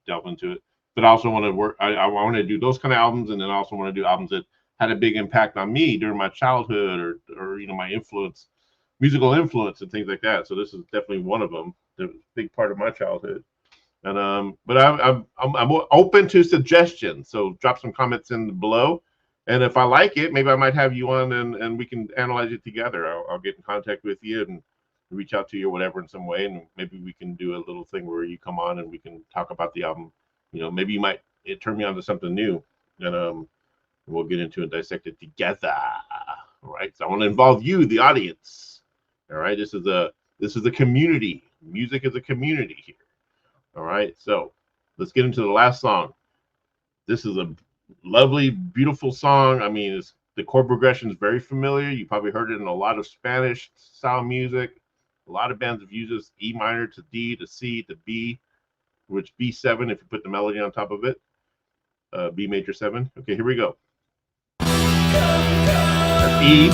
delve into it. But I also want to work. I want to do those kind of albums, and then I also want to do albums that had a big impact on me during my childhood or my influence, musical influence and things like that. So this is definitely one of them. The big part of my childhood. And but I'm open to suggestions, so drop some comments in below, and if I like it, maybe I might have you on and we can analyze it together. I'll get in contact with you and reach out to you or whatever in some way, and maybe we can do a little thing where you come on and we can talk about the album. Maybe you might turn me on to something new, and we'll get into and dissect it together. All right, so I want to involve you, the audience. All right, this is a community. Music is a community here. All right, so let's get into the last song. This is a lovely, beautiful song. I mean, the chord progression is very familiar. You probably heard it in a lot of Spanish style music. A lot of bands have used this: E minor to D to C to B, which B7 if you put the melody on top of it. B major 7. Okay, here we go. That's E,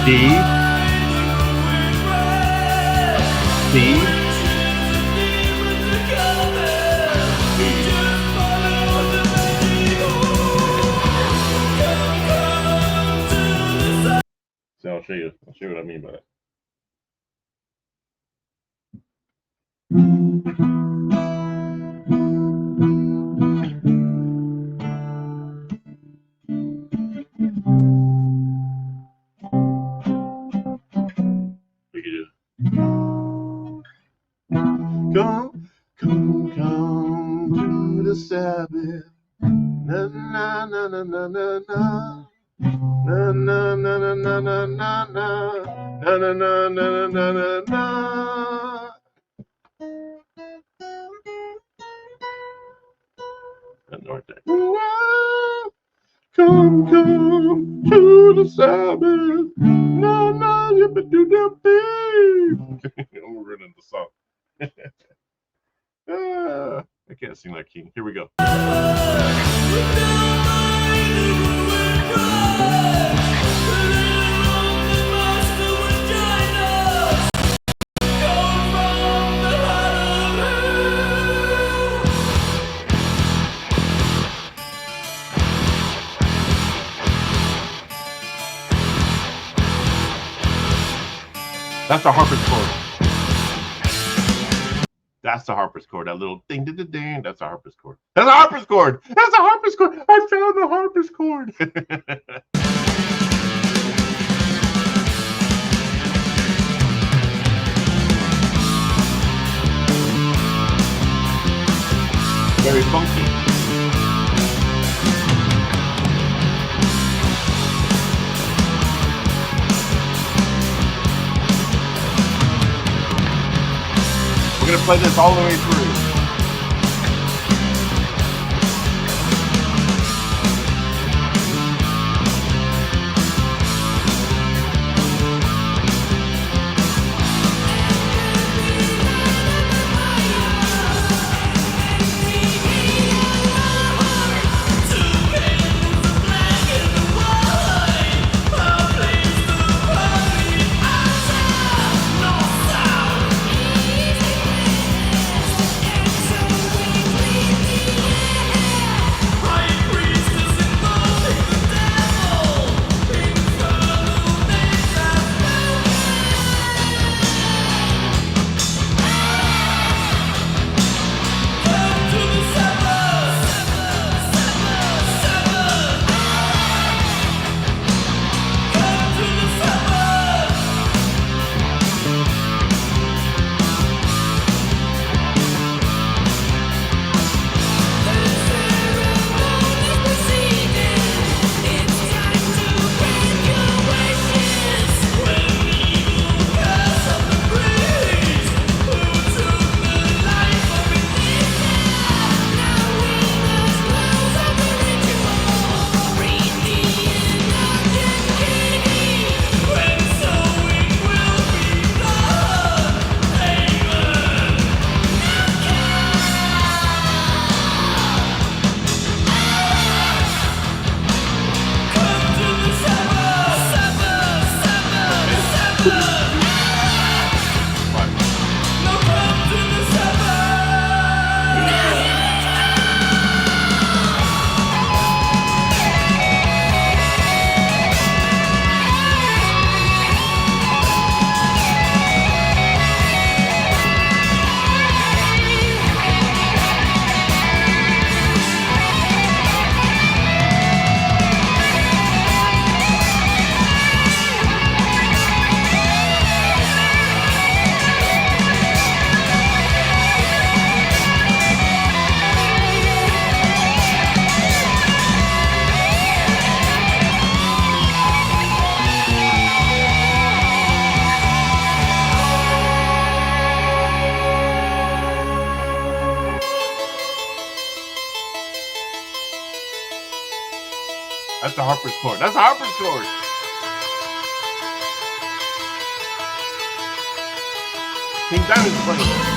D, C. So I'll show you what I mean by that. Na na na na na na. Na na na na na na na na na na na na na na. Come, come to the Sabbath. No, no, you better do that, babe. I'm ruining the song. I can't sing like King. Here we go. That's the harpist chord. That's the harpist chord. That little ding, ding, ding, ding. That's a harpist chord. That's a harpist chord. That's a harpist chord. I found the harpist chord. Very funky. We're going to play this all the way through. That's the harpist chord. That's the harpist chord. King Diamond's playing.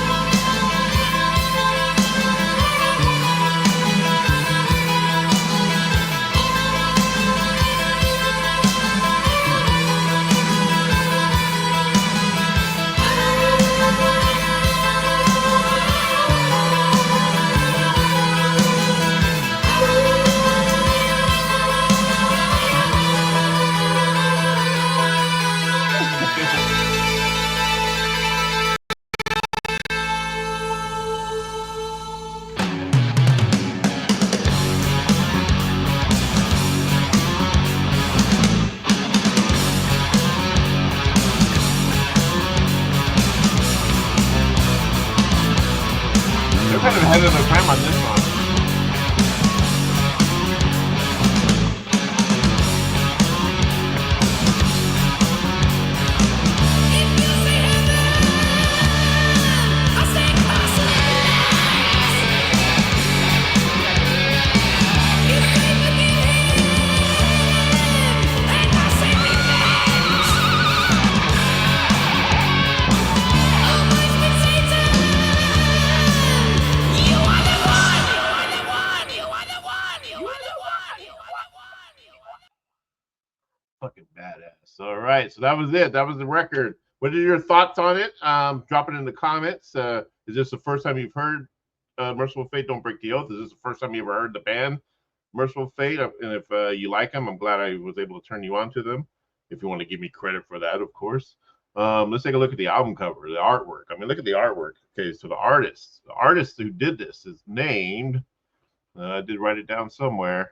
Fucking badass. All right, so that was it. That was the record. What are your thoughts on it? Drop it in the comments. Is this the first time you've heard Mercyful Fate, Don't Break the Oath? Is this the first time you ever heard the band Mercyful Fate? And if you like them, I'm glad I was able to turn you on to them. If you want to give me credit for that, of course. Let's take a look at the album cover, the artwork. I mean, look at the artwork. Okay, so the artist who did this is named, I did write it down somewhere.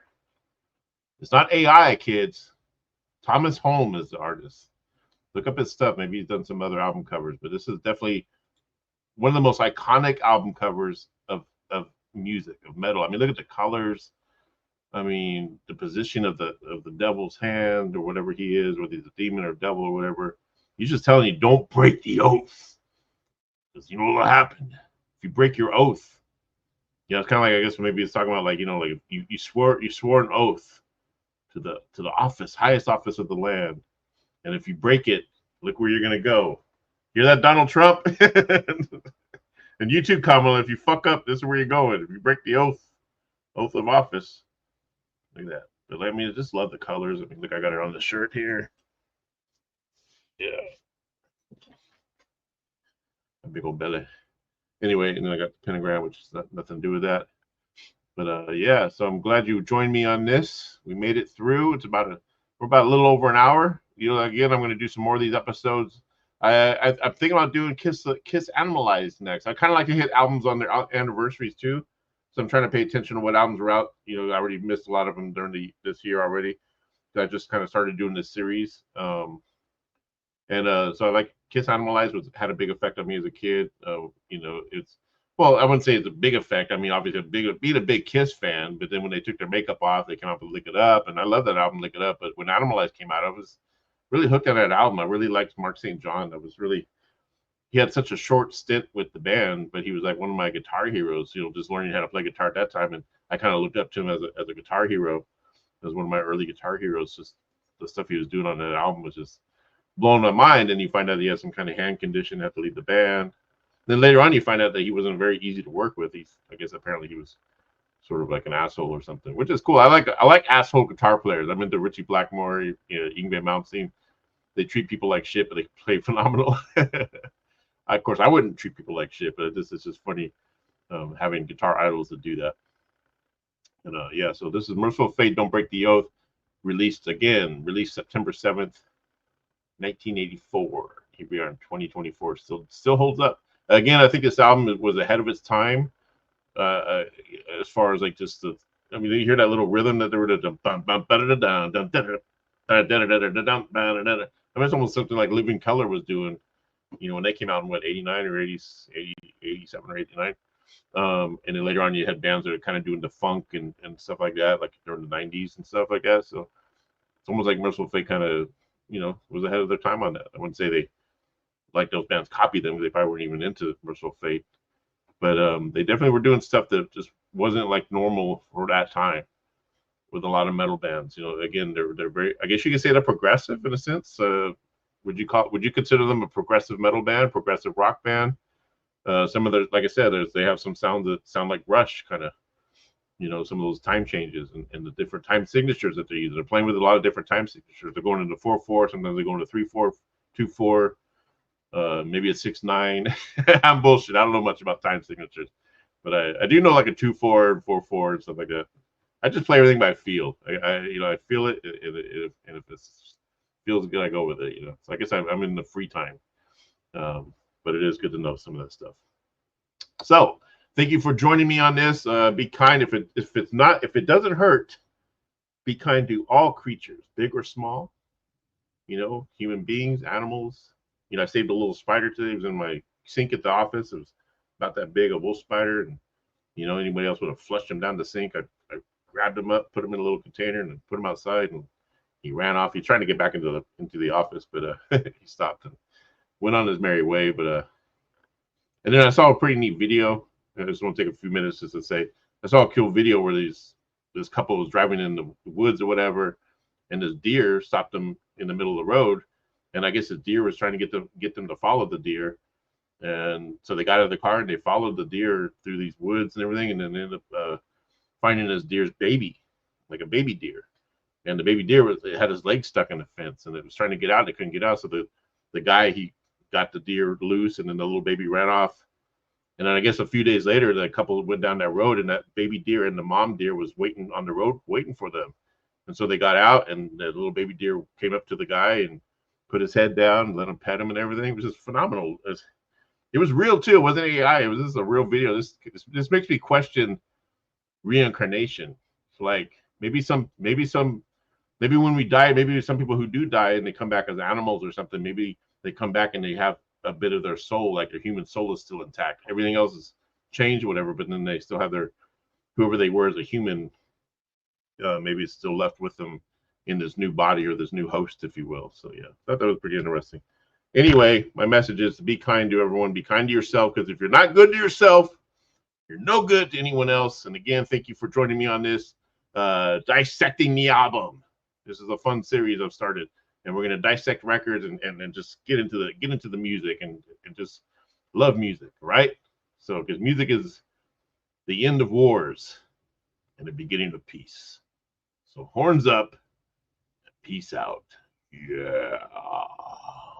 It's not AI, kids. Thomas Holm is the artist. Look up his stuff. Maybe he's done some other album covers, but this is definitely one of the most iconic album covers of music, of metal. I mean, look at the colors. I mean, the position of the devil's hand or whatever he is, whether he's a demon or devil or whatever. He's just telling you, don't break the oath, because you know what'll happen if you break your oath. You know, it's kind of like, I guess maybe it's talking about, like, you know, like you swore an oath to the office, highest office of the land, and if you break it, look where you're gonna go. Hear that, Donald Trump? And you too, Kamala. If you fuck up, this is where you're going. If you break the oath of office, look at that. But I mean, I just love the colors. I mean, look, I got it on the shirt here. Yeah, a big old belly. Anyway, and then I got the pentagram, which is nothing to do with that. But yeah, so I'm glad you joined me on this. We made it through. We're about a little over an hour. You know, again, I'm going to do some more of these episodes. I'm thinking about doing Kiss Animalized next. I kind of like to hit albums on their anniversaries too. So I'm trying to pay attention to what albums are out. You know, I already missed a lot of them during this year already. So I just kind of started doing this series. So I like Kiss Animalized had a big effect on me as a kid. You know, well, I wouldn't say it's a big effect. I mean, obviously, being a big Kiss fan, but then when they took their makeup off, they came out with Lick It Up, and I love that album, Lick It Up. But when Animalized came out, I was really hooked on that album. I really liked Mark St. John. He had such a short stint with the band, but he was like one of my guitar heroes. You know, just learning how to play guitar at that time, and I kind of looked up to him as a guitar hero, as one of my early guitar heroes. Just the stuff he was doing on that album was just blowing my mind. And you find out he has some kind of hand condition, had to leave the band. Then later on, you find out that he wasn't very easy to work with. I guess apparently he was sort of like an asshole or something, which is cool. I like asshole guitar players. I'm into Richie Blackmore, you know, Yngwie Malmsteen. They treat people like shit, but they play phenomenal. Of course, I wouldn't treat people like shit, but this is just funny having guitar idols that do that. And yeah, so this is Mercyful Fate, Don't Break the Oath, released September 7th, 1984. Here we are in 2024. Still holds up. Again, I think this album was ahead of its time as far as like just I mean, you hear that little rhythm that they were the I mean, it's almost something like Living Colour was doing, you know, when they came out in what, 89 or 87 or 89. And then later on, you had bands that are kind of doing the funk and stuff like that, like during the 90s and stuff like that. So it's almost like Mercyful Fate kind of, you know, was ahead of their time on that. I wouldn't say they, like, those bands copied them. They probably weren't even into Mercyful Fate. But they definitely were doing stuff that just wasn't like normal for that time with a lot of metal bands. You know, again, they're very, I guess you could say they're progressive in a sense. Would you consider them a progressive metal band, progressive rock band? Some of their, like I said, they have some sounds that sound like Rush, kind of, you know, some of those time changes and the different time signatures that they're using. They're playing with a lot of different time signatures. They're going into 4/4, sometimes they're going to 3/4, 2/4, maybe a 6/9. I'm bullshit. I don't know much about time signatures, but I do know like a 2/4, 4/4, and stuff like that. I just play everything by feel. I feel it, and if it feels good, I go with it. You know, so I guess I'm in the free time, but it is good to know some of that stuff. So thank you for joining me on this. Be kind. If it doesn't hurt, be kind to all creatures, big or small. You know, human beings, animals. You know, I saved a little spider today. It was in my sink at the office. It was about that big, a wolf spider, and you know, anybody else would have flushed him down the sink. I grabbed him up, put him in a little container, and put him outside. And he ran off. He tried to get back into the office, but he stopped and went on his merry way. But and then I saw a pretty neat video. I just want to take a few minutes just to say I saw a cool video where this couple was driving in the woods or whatever, and this deer stopped them in the middle of the road. And I guess the deer was trying to get them to follow the deer. And so they got out of the car and they followed the deer through these woods and everything, and then ended up finding this deer's baby, like a baby deer. and the baby deer had his leg stuck in the fence, and it was trying to get out, and it couldn't get out. So the guy, he got the deer loose, and then the little baby ran off. And then I guess a few days later, the couple went down that road, and that baby deer and the mom deer was waiting on the road, waiting for them. And so they got out, and the little baby deer came up to the guy and put his head down and let him pet him and everything. It was just phenomenal. It was real too. It wasn't AI. It was just a real video. This makes me question reincarnation. Like maybe when we die, maybe some people who do die and they come back as animals or something, maybe they come back and they have a bit of their soul, like their human soul is still intact. Everything else is changed, whatever, but then they still have their, whoever they were as a human, maybe it's still left with them in this new body or this new host, if you will. So yeah, I thought that was pretty interesting. Anyway, my message is to be kind to everyone, be kind to yourself, because if you're not good to yourself, you're no good to anyone else. And again, thank you for joining me on this Dissecting the Album. This is a fun series I've started, and we're going to dissect records and just get into the music and just love music, right? So because music is the end of wars and the beginning of peace. So horns up, peace out. Yeah.